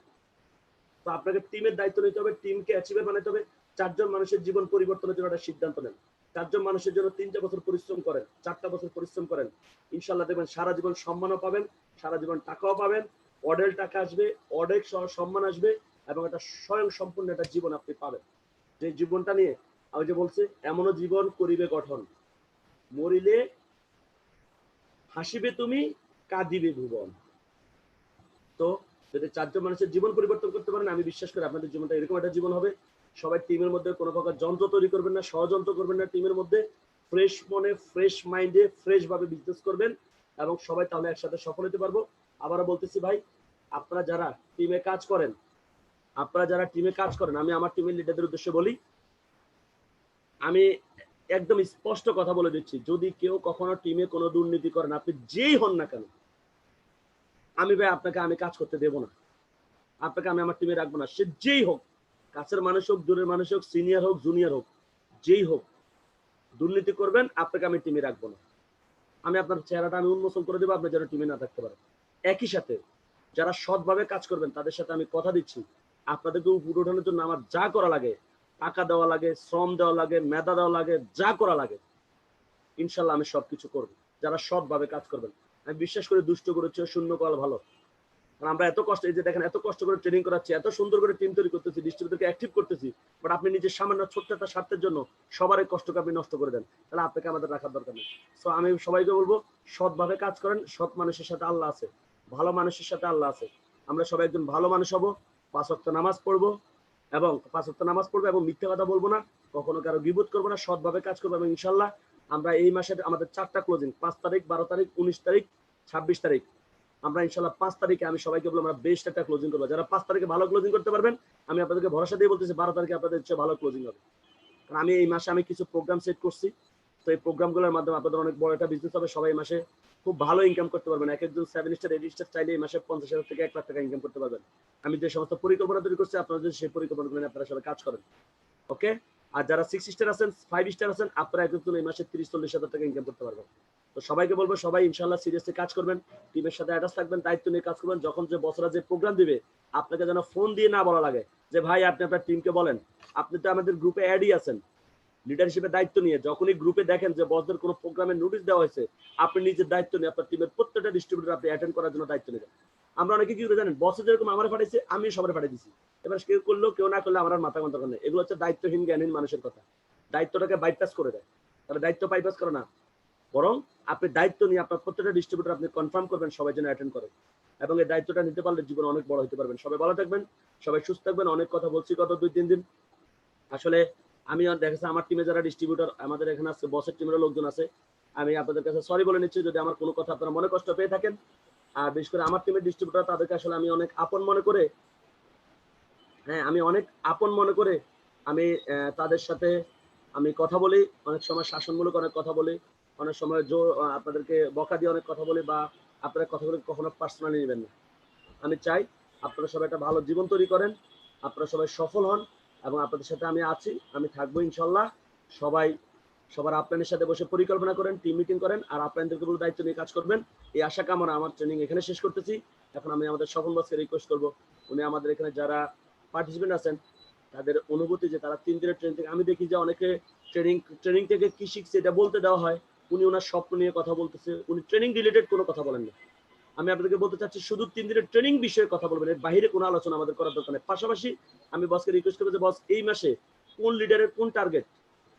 S1: তো আপনাকে টিমের দায়িত্ব নিতে হবে, টিমকে অ্যাচিভার বানাতে হবে। 4জন মানুষের জীবন পরিবর্তনের জন্য একটা সিদ্ধান্ত নেন। 4জন মানুষের জন্য 3টা বছর পরিশ্রম করেন, 4টা বছর পরিশ্রম করেন, ইনশাল্লাহ দেখবেন সারা জীবন সম্মানও পাবেন, সারা জীবন টাকাও পাবেন, অডেল টাকা আসবে, অডেল সম্মান আসবে, এবং একটা স্বয়ং সম্পূর্ণ একটা জীবন আপনি পাবেন। যে জীবনটা নিয়ে আমি যে বলছি, এমনও জীবন করিবে গঠন, মরিলে হাসিবে তুমি, কাঁদিবে ভুবন। তো যদি 4জন মানুষের জীবন পরিবর্তন করতে পারেন, আমি বিশ্বাস করি আপনাদের জীবনটা এরকম একটা জীবন হবে। সবাই টিমের মধ্যে কোনো প্রকার যন্ত্র তৈরি করবেন না, ষড়যন্ত্র করবেন না, টিমের মধ্যে ফ্রেশ মনে, ফ্রেশ মাইন্ডে, ফ্রেশ ভাবে বিজনেস করবেন, এবং সবাই তাহলে একসাথে সফল হতে পারবো। আবারও বলতেছি ভাই, আপনারা যারা টিমে কাজ করেন, আমি আমার টিমের লিডারদের উদ্দেশ্যে বলি, আমি একদম স্পষ্ট কথা বলে দিচ্ছি, যদি কেউ কখনো টিমে কোনো দুর্নীতি করেন, আপনি যেই হন না কেন, আমি ভাই আপনাকে আমি কাজ করতে দেবো না, আপনাকে আমি আমার টিমে রাখবো না। সে যেই হোক, কাছের মানুষ হোক, দূরের মানুষ হোক, সিনিয়র হোক, জুনিয়র হোক, যেই হোক, দুর্নীতি করবেন, আপনাকে আমি টিমে রাখবো না। আমি আপনার চেহারাটা আমি উন্মোচন করে দেবো, আপনি যেন টিমে না থাকতে পারেন। একই সাথে যারা সৎভাবে কাজ করবেন, তাদের সাথে আমি কথা দিচ্ছি, আপনাদেরকে উপরে ওঠানোর জন্য আমার যা করা লাগে, টাকা দেওয়া লাগে, শ্রম দেওয়া লাগে, মেধা দেওয়া লাগে, যা করা লাগে, ইনশাল্লাহ আমি সবকিছু করবো। যারা সৎভাবে কাজ করবেন, আমি বিশ্বাস করি দুষ্ট করেছে শূন্য কল ভালো। আমরা এত কষ্ট, এই যে দেখেন এত কষ্ট করে ট্রেনিং করাচ্ছি, এত সুন্দর করে টিম তৈরি করতেছি, ডিস্ট্রিবিউটরকে অ্যাক্টিভ করতেছি, বাট আপনি নিজের সামান্য ছোট্ট একটা স্বার্থের জন্য সবার এই কষ্টকে আপনি নষ্ট করে দেন, তাহলে আপনাকে আমাদের রাখার দরকার নেই। সো আমি সবাইকে বলবো, সৎভাবে কাজ করেন, সৎ মানুষের সাথে আল্লাহ আছে, ভালো মানুষের সাথে আল্লাহ আছে। আমরা সবাই একজন ভালো মানুষ হবো, 5 ওয়াক্ত নামাজ পড়বো, এবং মিথ্যা কথা বলবো না, কখনো কারো গীবত করবো না, সৎভাবে কাজ করবো। এবং ইনশাল্লাহ আমরা এই মাসে আমাদের 4টা ক্লোজিং, 5 তারিখ, 12 তারিখ, 19 তারিখ, 26 তারিখ, আমরা ইনশাল্লাহ 5 তারিখে আমি সবাইকে বলবো আমরা বেস্ট একটা ক্লোজিং করবো। যারা 5 তারিখে ভালো ক্লোজিং করতে পারবেন আমি আপনাদেরকে ভরসা দিয়ে বলতেছি 12 তারিখে আপনাদের চেয়ে ভালো ক্লোজিং হবে। কারণ আমি এই মাসে আমি কিছু প্রোগ্রাম সেট করছি, তো এই প্রোগ্রামগুলোর মাধ্যমে আপনাদের অনেক বড় একটা বিজনেস হবে। সবাই এই মাসে খুব ভালো ইনকাম করতে পারবেন। এক একজন 7 স্টার 8 স্টার চাইলে এই মাসে 50,000 থেকে 1 লাখ টাকা ইনকাম করতে পারবেন। আমি যে সমস্ত পরিকল্পনা তৈরি করছি আপনারা যদি সেই পরিকল্পনাগুলো নিয়ে আপনারা সবাই কাজ করেন, ওকে? আর যারা 6 স্টার আছেন 5 স্টার আছেন আপনারা একজন এই মাসে 30-40 হাজার টাকা ইনকাম করতে পারবেন। তো সবাইকে বলবো সবাই ইনশাল্লাহ সিরিয়াসলি কাজ করবেন, টিমের সাথে অ্যাটাচ থাকবেন, দায়িত্ব নিয়ে কাজ করবেন। যখন যে বছরা যে প্রোগ্রাম দিবে আপনাকে যেন ফোন দিয়ে না বলা লাগে যে ভাই আপনি আপনার টিমকে বলেন। আপনি তো আমাদের গ্রুপে অ্যাডই আছেন লিডার হিসেবে দায়িত্ব নিয়ে। যখনই গ্রুপে দেখেন যে বসদের কোনো প্রোগ্রামের নোটিশ দেওয়া হয়েছে আপনি নিজের দায়িত্ব নিয়ে আপনার টিমের প্রত্যেকটা ডিস্ট্রিবিউটর আপনি অ্যাটেন্ড করার জন্য দায়িত্ব নেবেন। আমরা অনেকে কি করে জানেন, বসে যেরকম আমার পাঠাইছে আমি সবার পাঠিয়ে দিচ্ছি, এবার কেউ করলো কেউ না করলে আমার মাথা মাথা নেই। এগুলো হচ্ছে দায়িত্বহীন জ্ঞানহীন মানুষের কথা। দায়িত্বটাকে বাইপাস করে দেয়, তাহলে দায়িত্ব বাইপাস করে না, বরং আপনি দায়িত্ব নিয়ে আপনার প্রত্যেকটা ডিস্ট্রিবিউটর আপনি কনফার্ম করবেন সবাই যেন অ্যাটেন্ড করে, এবং এই দায়িত্বটা নিতে পারলে জীবনে অনেক বড় হতে পারবেন। সবাই ভালো থাকবেন, সবাই সুস্থ থাকবেন। অনেক কথা বলছি গত 2-3 দিন। আসলে আমি দেখেছি আমার টিমে যারা ডিস্ট্রিবিউটর আমাদের এখানে আছে, বসের টিমের লোকজন আছে, আমি আপনাদের কাছে সরি বলে নিচ্ছি যদি আমার কোনো কথা আপনারা মনে কষ্ট পেয়ে থাকেন। আর বিশেষ করে আমার টিমের ডিস্ট্রিবিউটর তাদেরকে আসলে আমি অনেক আপন মনে করে, হ্যাঁ আমি অনেক আপন মনে করে আমি তাদের সাথে আমি কথা বলি, অনেক সময় শাসনমূলক অনেক কথা বলি, অনেক সময় আপনাদেরকে বকা দিয়ে অনেক কথা বলি, বা আপনারা কথাগুলো কখনো পার্সোনালি নেবেন না। আমি চাই আপনারা সবাই একটা ভালো জীবন তৈরি করেন, আপনারা সবাই সফল হন, এবং আপনাদের সাথে আমি আছি, আমি থাকবো ইনশাল্লাহ। সবাই সবার আপনাদের সাথে বসে পরিকল্পনা করেন, টিম মিটিং করেন, আর আপনাদেরকে বলে দায়িত্ব নিয়ে কাজ করবেন। এই আশা কামনা আমার ট্রেনিং এখানে শেষ করতেছি। এখন আমি আমাদের স্বপন বসকে রিকোয়েস্ট করবো, উনি আমাদের এখানে যারা পার্টিসিপেন্ট আছেন তাদের অনুভূতি যে তারা 3 দিনের ট্রেনিং থেকে, আমি দেখি যে অনেকে ট্রেনিং থেকে কি শিখছে এটা বলতে দেওয়া হয়, উনি ওনার স্বপ্ন নিয়ে কথা বলতেছে, উনি ট্রেনিং রিলেটেড কোনো কথা বলেন না। আমি আপনাদেরকে বলতে চাচ্ছি শুধু 3 দিনের ট্রেনিং বিষয়ে কথা বলবেন, এর বাইরে কোনো আলোচনা আমাদের করার দরকার নেই। পাশাপাশি আমি বসকে রিকোয়েস্ট করবো যে বস এই মাসে কোন লিডারের কোন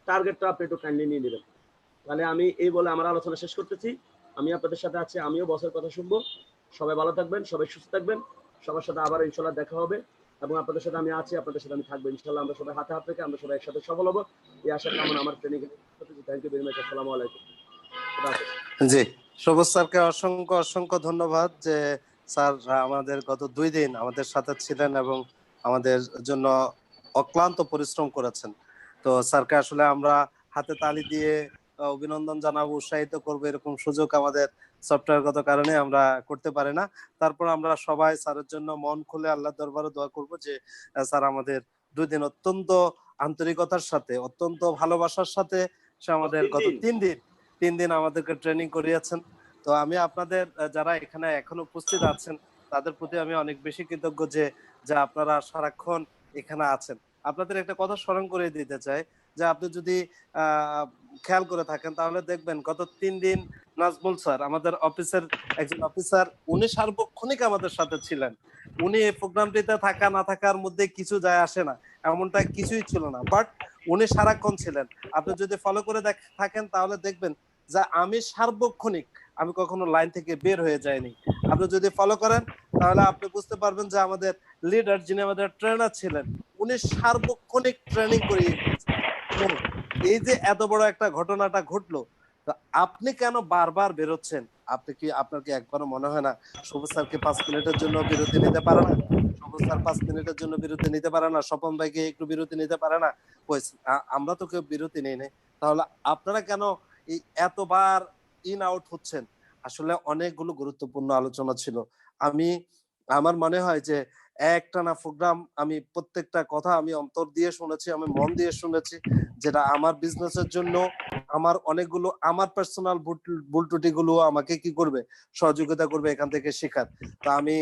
S1: টার্গেটটা আপনি একটু কাইন্ডলি নিয়ে নেবেন। তাহলে আমি এই বলে আমার আলোচনা শেষ করতেছি। আমি আপনাদের সাথে আছি, আমিও বসের কথা শুনবো। সবাই ভালো থাকবেন, সবাই সুস্থ থাকবেন, সবার সাথে আবার ইনশাল্লাহ দেখা হবে, এবং আপনাদের সাথে আমি আছি, আপনাদের সাথে আমি থাকবো ইনশাল্লাহ। আমরা সবাই হাতে হাত রেখে আমরা সবাই একসাথে সফল হবো, এই আশা কামনা আমার training. Thank you very much. আসসালামু আলাইকুম।
S2: জি, সবুজ স্যারকে অসংখ্য অসংখ্য ধন্যবাদ যে স্যার আমাদের গত 2 দিন আমাদের সাথে ছিলেন এবং আমাদের জন্য অক্লান্ত পরিশ্রম করেছেন। তো স্যারকে আসলে আমরা হাতে তালি দিয়ে অভিনন্দন জানাবো, উৎসাহিত করবো, এরকম সুযোগ আমাদের সফটওয়্যারগত কারণে আমরা করতে পারি না। তারপর আমরা সবাই স্যারের জন্য মন খুলে আল্লাহর দরবারে দোয়া করবো যে স্যার আমাদের 2 দিন অত্যন্ত আন্তরিকতার সাথে, অত্যন্ত ভালোবাসার সাথে সে আমাদের গত 3 দিন আমাদেরকে ট্রেনিং করিয়েছেন। তো আমি আপনাদের যারা এখানে এখন উপস্থিত আছেন তাদের প্রতি আমি অনেক বেশি কৃতজ্ঞ যে আপনারা সারাক্ষণ এখানে আছেন। আপনাদের একটা কথা স্মরণ করে দিতে চাই যে আপনি যদি খেয়াল করে থাকেন তাহলে দেখবেন গত 3 দিন নাজমুল স্যার আমাদের অফিসের একজন অফিসার, উনি সার্বক্ষণিক আমাদের সাথে ছিলেন। উনি এই প্রোগ্রামটিতে থাকা না থাকার মধ্যে কিছু যায় আসে না, এমনটা কিছুই ছিল না, বাট উনি সারাক্ষণ ছিলেন। আপনি যদি ফলো করে থাকেন তাহলে দেখবেন যে আমি সার্বক্ষণিক, আমি কখনো লাইন থেকে বের হয়ে যাইনি। আপনি যদি ফলো করেন তাহলে আপনি বুঝতে পারবেন যে আমাদের লিডার যিনি আমাদের ট্রেনার ছিলেন উনি সার্বক্ষণিক ট্রেনিং করিয়ে দিয়েছেন। এই যে এত বড় একটা ঘটনাটা ঘটলো, আপনি কেন বারবার বেরোচ্ছেন? আপনার কি একবারও মনে হয় না সবুজ স্যারকে 5 মিনিটের জন্য বিরতি নিতে পারে না? সবুজ স্যার 5 মিনিটের জন্য বিরতি নিতে পারে না? স্বপন ভাইকে একটু বিরতি নিতে পারে না? আমরা তো কেউ বিরতি নেই নাই। তাহলে আপনারা কেন এই এতবার ইন আউট হচ্ছেন? আসলে অনেকগুলো গুরুত্বপূর্ণ আলোচনা ছিল। আমার মনে হয় যে একটানা প্রোগ্রাম আমি প্রত্যেকটা কথা আমি অন্তর দিয়ে শুনেছি, আমি মন দিয়ে শুনেছি, যেটা আমার বিজনেসের জন্য আমার অনেকগুলো আমার পার্সোনাল ভুল ত্রুটিগুলো আমাকে কি করবে, সহযোগিতা করবে এখান থেকে শেখার। তো আমি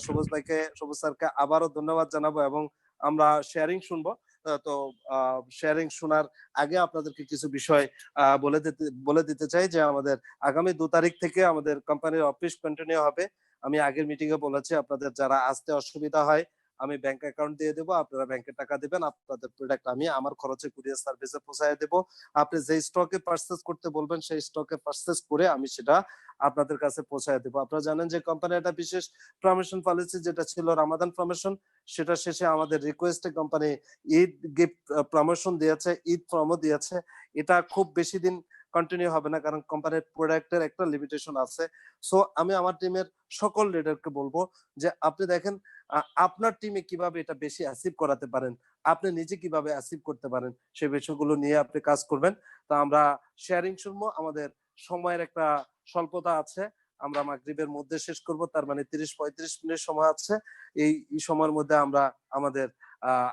S2: সবুজ স্যারকে আবারও ধন্যবাদ জানাবো এবং আমরা শেয়ারিং শুনবো। তো শেয়ারিং শোনার আগে আপনাদেরকে কিছু বিষয় বলে দিতে চাই যে আমাদের আগামী 2 তারিখ থেকে আমাদের কোম্পানির অফিস কন্টিনিউ হবে। আমি আগের মিটিং এ বলেছি আপনাদের যারা আসতে অসুবিধা হয় আমি ব্যাংক অ্যাকাউন্ট দিয়ে দেবো, আপনারা ব্যাংকে টাকা দিবেন, আপনাদের প্রোডাক্ট আমি আমার খরচে কুরিয়ার সার্ভিসে পৌঁছায় দেবো। আপনি যে স্টকে পারচেজ করতে বলবেন সেই স্টকে পারচেজ করে আমি সেটা আপনাদের কাছে পৌঁছায় দেবো। আপনারা জানেন যে কোম্পানি একটা বিশেষ প্রমোশন পলিসি যেটা ছিল রামাদান প্রমোশন, সেটা শেষে আমাদের রিকোয়েস্টে কোম্পানি ঈদ গিফট প্রমোশন দিয়েছে, ঈদ প্রমো দিয়েছে। এটা খুব বেশি দিন কন্টিনিউ হবে না, কারণ কোম্পানির প্রোডাক্টের একটা লিমিটেশন আছে। সো আমি আমার টিমের সকল লিডারকে বলবো যে আপনি দেখেন আপনার টিমে কিভাবে এটা বেশি অ্যাচিভ করাতে পারেন, আপনি নিজে কিভাবে অ্যাচিভ করতে পারেন, সেই বিষয়গুলো নিয়ে আপনি কাজ করবেন। তো আমরা শেয়ারিং শুনবো, আমাদের সময়ের একটা স্বল্পতা আছে, আমরা মাগরিবের মধ্যে শেষ করব, তার মানে 30-35 মিনিট সময় আছে। এই সময়ের মধ্যে আমরা আমাদের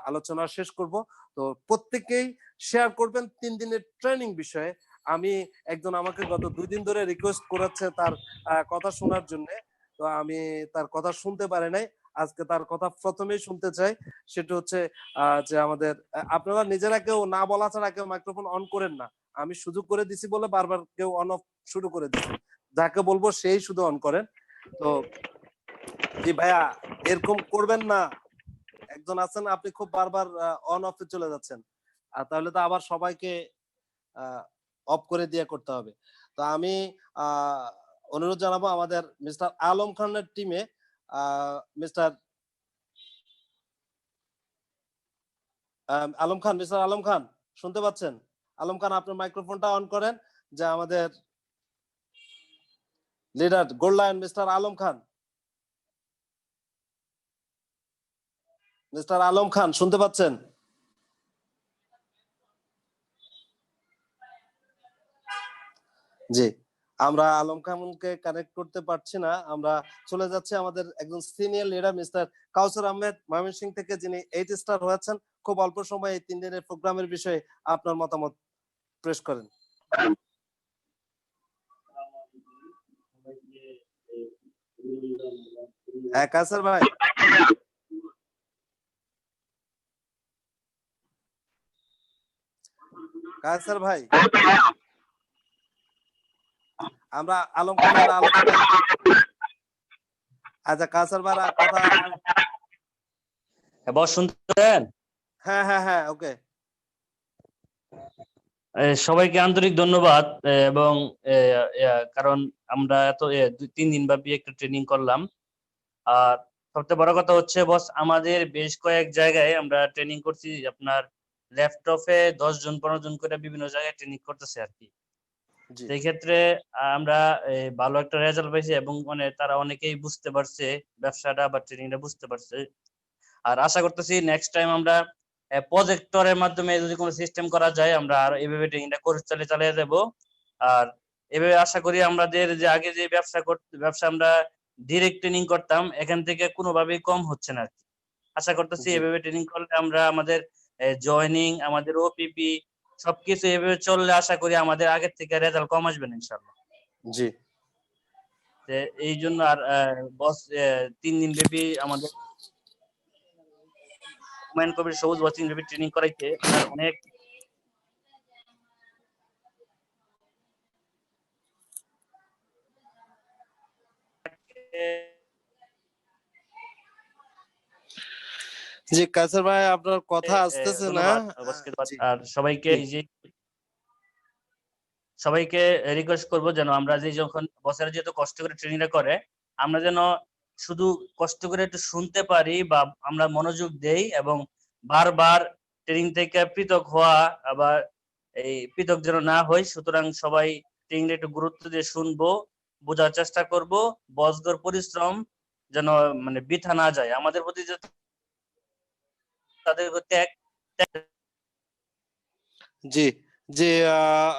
S2: আলোচনা শেষ করব। তো প্রত্যেকেই শেয়ার করবেন 3 দিনের ট্রেনিং বিষয়ে। আমি একজন আমাকে গত 2 দিন ধরে রিকোয়েস্ট করেছে তার কথা শোনার জন্য, তো আমি তার কথা শুনতে পারি নাই, আজকে তার কথা প্রথমেই শুনতে চাই। সেটা হচ্ছে যে আমাদের আপনারা নিজেরা কেউ না বলা ছাড়া কেউ মাইক্রোফোন অন করেন না। আমি সুযোগ করে দিছি বলে বারবার কেউ অন অফ শুরু করে দিচ্ছে, যাকে বলবো সেই শুধু অন করেন। তো জি ভাইয়া, এরকম করবেন না। একজন আছেন আপনি খুব বারবার অন অফে চলে যাচ্ছেন, আর তাহলে তো আবার সবাইকে অফ করে দিয়ে করতে হবে। তো আমি অনুরোধ জানাবো আমাদের মিস্টার আলম খানের টিমে মিস্টার আলম খান, মিস্টার আলম খান শুনতে পাচ্ছেন? আলম খান আপনার মাইক্রোফোনটা অন করেন, যে আমাদের leader গোল্ডলাইন mister Alam Khan. Mister Alam Khan শুনতে পাচ্ছেন? জি, আমরা আলম খানকে কানেক্ট করতে পারছি না। আমরা চলে যাচ্ছি আমাদের একজন সিনিয়র লিডার মিস্টার কাউসার আহমেদ ময়মনসিংহ থেকে, যিনি 8 স্টার হয়েছেন। খুব অল্প সময়ে এই 3 দিনের প্রোগ্রামের বিষয়ে আপনার মতামত পেশ করেন। হ্যাঁ কাউসার ভাই, কাউসার ভাই, আমরা আলম খানের আলোচনা। আচ্ছা কাউসার ভাই কথা।
S3: বস শুনতেন?
S2: হ্যাঁ হ্যাঁ হ্যাঁ, ওকে।
S3: সবাইকে আন্তরিক ধন্যবাদ। এবং কারণ আমরা এত 2-3 দিন ব্যাপী একটা ট্রেনিং করলাম। আর সবচেয়ে বড় কথা হচ্ছে বস, আমাদের বেশ কয়েক জায়গায় আমরা ট্রেনিং করছি। আপনার ল্যাপটপে 10 জন 15 জন করে বিভিন্ন জায়গায় ট্রেনিং করতেছে আর কি। সেই ক্ষেত্রে আমরা ভালো একটা রেজাল্ট পাইছি, এবং মানে তারা অনেকেই বুঝতে পারছে ব্যবসাটা বা ট্রেনিংটা বুঝতে পারছে। আর আশা করতেছি নেক্সট টাইম আমরা প্রজেক্টরের মাধ্যমে যদি কোনো সিস্টেম করা যায়, আমরা আর এইভাবে ট্রেনিংটা করে চালিয়ে যাব। আর এভাবে আশা করি আমাদের যে আগে যে ব্যবসা আমরা ডিরেক্ট ট্রেনিং করতাম, এখান থেকে কোনোভাবেই কম হচ্ছে না। আশা করতেছি এভাবে ট্রেনিং করলে আমরা আমাদের জয়েনিং, আমাদের ওপিপি সবকিছু এভাবে চললে আশা করি আমাদের আগের থেকে রেজাল্ট কম আসবে না ইনশাআল্লাহ।
S2: জি,
S3: এই জন্য আর বস 3 দিন ব্যাপী আমাদের হুমায়ুন কবির সবুজ ওয়াচিং ব্যাপী ট্রেনিং করাইতে আর অনেক
S2: জি কাউসার ভাই আপনার কথা আসতেছে না।
S3: আর সবাইকে রিকোয়েস্ট করব যেন আমরা যে যখন বসেরা যেহেতু কষ্ট করে ট্রেনিংটা করে, আমরা যেন শুধু কষ্ট করে একটু শুনতে পারি বা আমরা মনোযোগ দেই, এবং বারবার ট্রেনিং থেকে পৃথক হওয়া আবার এই পৃথক যেন না হয়। সুতরাং সবাই ট্রেনিংটা একটু গুরুত্ব দিয়ে শুনবো, বোঝার চেষ্টা করব। বসগর পরিশ্রম যেন মানে বৃথা না যায়, আমাদের প্রতি যে তাদের ত্যাগ।
S2: জি জি,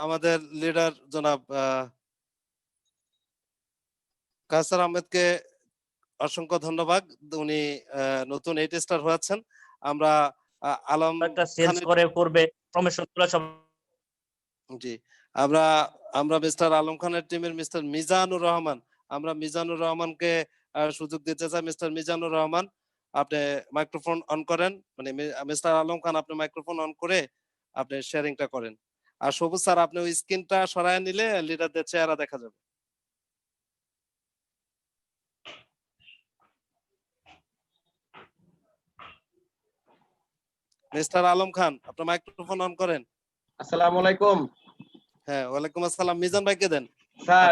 S2: আমাদের লিডার জনাব কাউসার আহমেদকে অসংখ্য ধন্যবাদ। উনি নতুন 8 স্টার হয়েছেন। আমরা আলম
S3: একটা সেলস করে করবে প্রমোশন গুলো সব।
S2: জি, আমরা মিস্টার আলম খানের টিমের মিস্টার মিজানুর রহমান, আমরা মিজানুর রহমানকে সুযোগ দিতে চাই। মিস্টার মিজানুর রহমান, আপনি মাইক্রোফোন অন করেন, মানে মিস্টার আলম খান আপনি মাইক্রোফোন অন করে আপনি শেয়ারিংটা করেন। আর সবুজ স্যার আপনি ওই স্ক্রিনটা সরায় নিলে লিডারদের চেহারা দেখা যাবে। মিস্টার আলম খান আপনার মাইক্রোফোন অন করেন।
S4: আসসালামু আলাইকুম।
S2: হ্যাঁ ওয়ালাইকুম আসসালাম। মিজান ভাইকে দেন।
S4: স্যার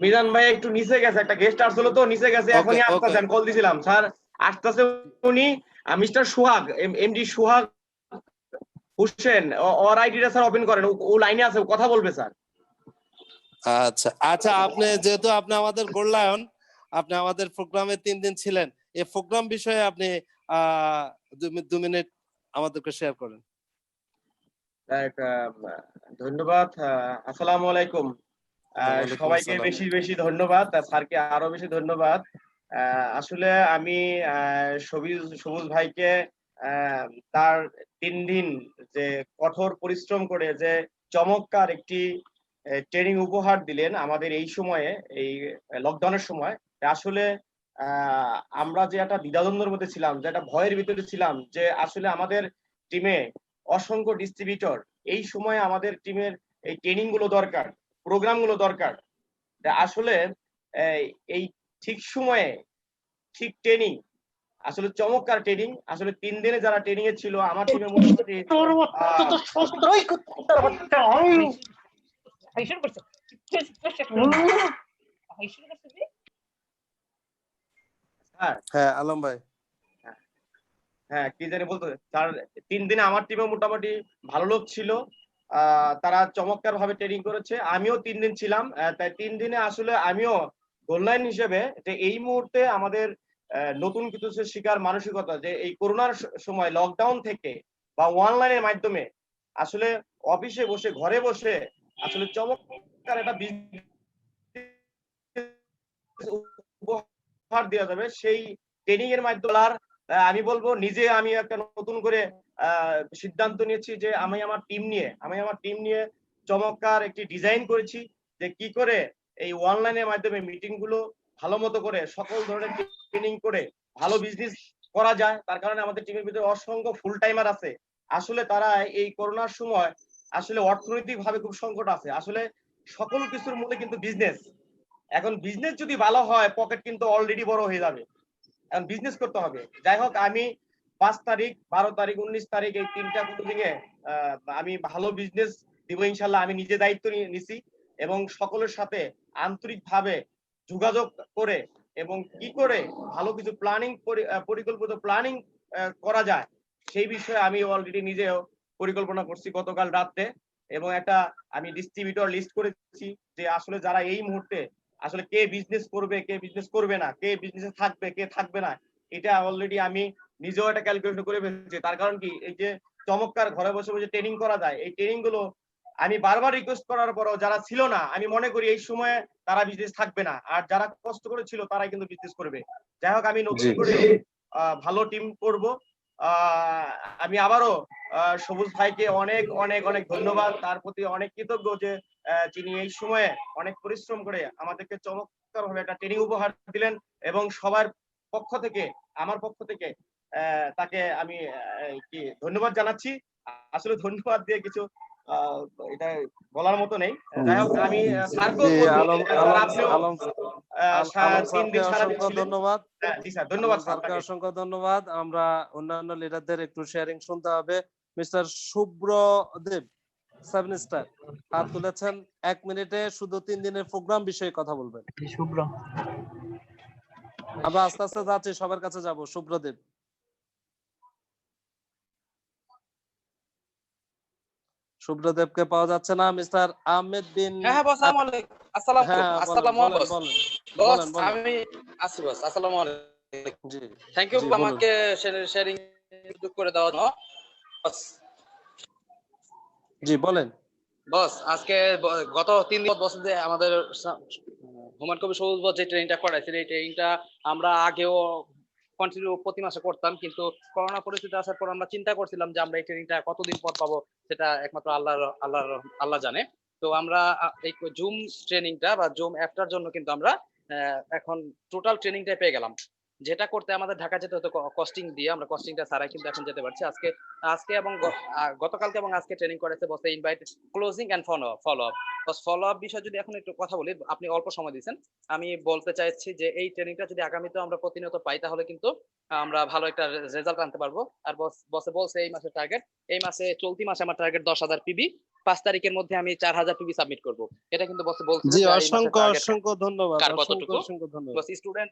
S4: মিজান ভাই একটু নিচে গেছে, একটা গেস্ট আসছিল তো নিচে গেছে, এখনই আসতেছেন, কল দিছিলাম স্যার আসতেছে উনি। মিস্টার সুহাগ, এমডি সুহাগ হোসেন, ওর আইডিটা স্যার ওপেন করেন, ও লাইনে আছে, কথা বলবে স্যার।
S2: আচ্ছা আচ্ছা, আপনি যেহেতু আপনি আমাদের গোল্ডলায়ন, আপনি আমাদের প্রোগ্রামে 3 দিন ছিলেন, এই প্রোগ্রাম বিষয়ে আপনি 2 মিনিট আমাদেরকে শেয়ার করেন।
S4: Right, ধন্যবাদ। আসসালামু আলাইকুম।
S2: ওয়ালাইকুম
S4: সবাইকে
S2: আসসালাম।
S4: বেশি বেশি ধন্যবাদ, স্যারকে আরো বেশি ধন্যবাদ। আসলে আমি সবুজ সবুজ ভাইকে তার 3 দিন যে কঠোর পরিশ্রম করে যে চমৎকার একটি ট্রেনিং উপহার দিলেন আমাদের এই সময়ে, এই লকডাউনের সময়। আসলে আমরা যে একটা দ্বিধাদ্বন্দ্বের মধ্যে ছিলাম, যে একটা ভয়ের ভিতরে ছিলাম, যে আসলে আমাদের টিমে অসংখ্য ডিস্ট্রিবিউটর, এই সময় আমাদের টিমের এই ট্রেনিং গুলো দরকার, প্রোগ্রাম গুলো দরকার। আসলে এই ঠিক সময়ে ঠিক ট্রেনিং, আসলে চমৎকার ট্রেনিং। আসলে 3 দিনে যারা ট্রেনিং এ ছিল আমার টিমে মোটামুটি
S2: হ্যাঁ আলম ভাই।
S4: হ্যাঁ কি জানি বলতো তার 3 দিনে আমার টিমে মোটামুটি ভালো লোক ছিল। তারা চমৎকার ভাবে ট্রেনিং করেছে, আমিও 3 দিন ছিলাম। তাই 3 দিনে আসলে আমিও গোললাইন হিসেবে যে এই মুহূর্তে আমাদের নতুন কিছু শিকার মানসিকতা, যে এই করোনার সময় লকডাউন থেকে বা অনলাইনের মাধ্যমে আসলে অফিসে বসে ঘরে বসে আসলে চমৎকার একটা উপহার দেওয়া যাবে, সেই ট্রেনিং এর মাধ্যমে। আর আমি বলবো নিজে আমি একটা নতুন করে সিদ্ধান্ত নিয়েছি যে আমি আমার টিম নিয়ে চমৎকার একটি ডিজাইন করেছি, যে কি করে এই অনলাইনের মাধ্যমে মিটিং গুলো ভালো মতো করে সকল ধরনের ট্রেনিং করে ভালো বিজনেস করা যায়। তার কারণে আমাদের টিমের ভিতরে অসংখ্য ফুল টাইমার আছে। আসলে তারা এই করোনার সময় আসলে অর্থনৈতিক ভাবে খুব সংকট আছে। আসলে সকল কিছুর মূলে কিন্তু বিজনেস। এখন বিজনেস যদি ভালো হয়, পকেট কিন্তু অলরেডি বড় হয়ে যাবে। এখন বিজনেস করতে হবে। যাই হোক, আমি 5 তারিখ, 12 তারিখ, 19 তারিখ এই 3টা মিটিংয়ে আমি ভালো বিজনেস দিব ইনশাল্লাহ। আমি নিজে দায়িত্ব নিছি এবং সকলের সাথে আন্তরিকভাবে যোগাযোগ করে এবং কি করে ভালো কিছু পরিকল্পিত প্ল্যানিং করা যায় সেই বিষয়ে আমি অলরেডি নিজেও পরিকল্পনা করছি গতকাল রাতে। এবং একটা আমি ডিস্ট্রিবিউটর লিস্ট করেছি, যে আসলে যারা এই মুহূর্তে আসলে কে বিজনেস করবে, কে বিজনেস করবে না, কে বিজনেসে থাকবে, কে থাকবে না, এটা অলরেডি আমি নিজেও একটা ক্যালকুলেশন করে ফেলছি। তার কারণ কি, এই যে চমৎকার ঘরে বসে বসে ট্রেনিং করা যায়, এই ট্রেনিং গুলো আমি বারবার রিকোয়েস্ট করার পরও যারা ছিল না, আমি মনে করি এই সময়ে তারা বিজনেস থাকবে না, আর যারা কষ্ট করে ছিল তারাই কিন্তু বিজনেস করবে। যাই হোক, আমি নতুন করে ভালো টিম করব। আমি আবারও সবুজ ভাইকে অনেক অনেক অনেক ধন্যবাদ, তার প্রতি অনেক কৃতজ্ঞ যে যিনি এই সময়ে অনেক পরিশ্রম করে আমাদেরকে চমৎকার ভাবে একটা ট্রেনিং উপহার দিলেন। এবং সবার পক্ষ থেকে, আমার পক্ষ থেকে তাকে আমি কি ধন্যবাদ জানাচ্ছি। আসলে ধন্যবাদ দিয়ে কিছু এটা বলার মতো নেই। যাই হোক, আমি স্যারকেও বলবো, আপনিও 3 দিন সারা দিন ছিলেন।
S2: ধন্যবাদ।
S4: জি স্যার, ধন্যবাদ
S2: স্যারকে অসংখ্য ধন্যবাদ। আমরা অন্যান্য লিডারদের একটু শেয়ারিং শুনতে হবে। মিস্টার শুভ্রদেব 7 স্টার হাত তুলেছেন, 1 মিনিটে শুধু 3 দিনের প্রোগ্রাম বিষয়ে কথা বলবেন।
S3: শুভ্র,
S2: আমরা আস্তে আস্তে যাচ্ছি, সবার কাছে যাব। শুভ্রদেব। শুভ্রদেবকে পাওয়া যাচ্ছে না। মিস্টার আহমেদ বিন।
S5: হ্যাঁ বস, আসসালামু আলাইকুম। আসসালামু আলাইকুম বস।
S2: বলেন।
S5: আমি আছি বস। আসসালামু আলাইকুম।
S2: জি,
S5: থ্যাংক ইউ
S2: জি,
S5: আমাকে শেয়ারিং সুযোগ করে দেওয়ার জন্য। বস,
S2: জি বলেন।
S5: বস আজকে গত 3 দিন বস যে আমাদের হুমায়ুন কবির সবুজ বস যে ট্রেনিংটা করাইছেন, এই ট্রেনিংটা আমরা আগেও কন্টিনিউ প্রতি মাসে করতাম, কিন্তু করোনা পরিস্থিতি আসার পর আমরা চিন্তা করছিলাম যে আমরা এই ট্রেনিংটা কতদিন পর পাবো, সেটা একমাত্র আল্লাহ জানে। তো আমরা এই জুম ট্রেনিংটা বা জুম অ্যাপটার জন্য কিন্তু আমরা এখন টোটাল ট্রেনিংটা পেয়ে গেলাম। যেটা করতে আমাদের ঢাকা যেতে হতো কস্টিং দিয়ে, আমরা কস্টিংটা ছাড়াই কিন্তু এখন যেতে পারছি। আজকে এবং গতকালকে এবং আজকে ট্রেনিং করেছে বসে invite closing and follow up. Follow up বিষয়ে যদি এখন একটু কথা বলি, আপনি অল্প সময় দিয়েছেন, আমি বলতে চাইছি যে এই ট্রেনিংটা যদি আগামীতে আমরা প্রতিনিয়ত পাই তাহলে কিন্তু আমরা ভালো একটা রেজাল্ট আনতে পারবো। আর বসে বলছে এই মাসের টার্গেট, এই মাসে চলতি মাসে আমার টার্গেট 10,000 পিবি, 5 তারিখের মধ্যে আমি 4,000 পিবি সাবমিট করব। এটা কিন্তু বসে বলছে।
S2: জি, অসংখ্য ধন্যবাদ।
S5: কতটুকু স্টুডেন্ট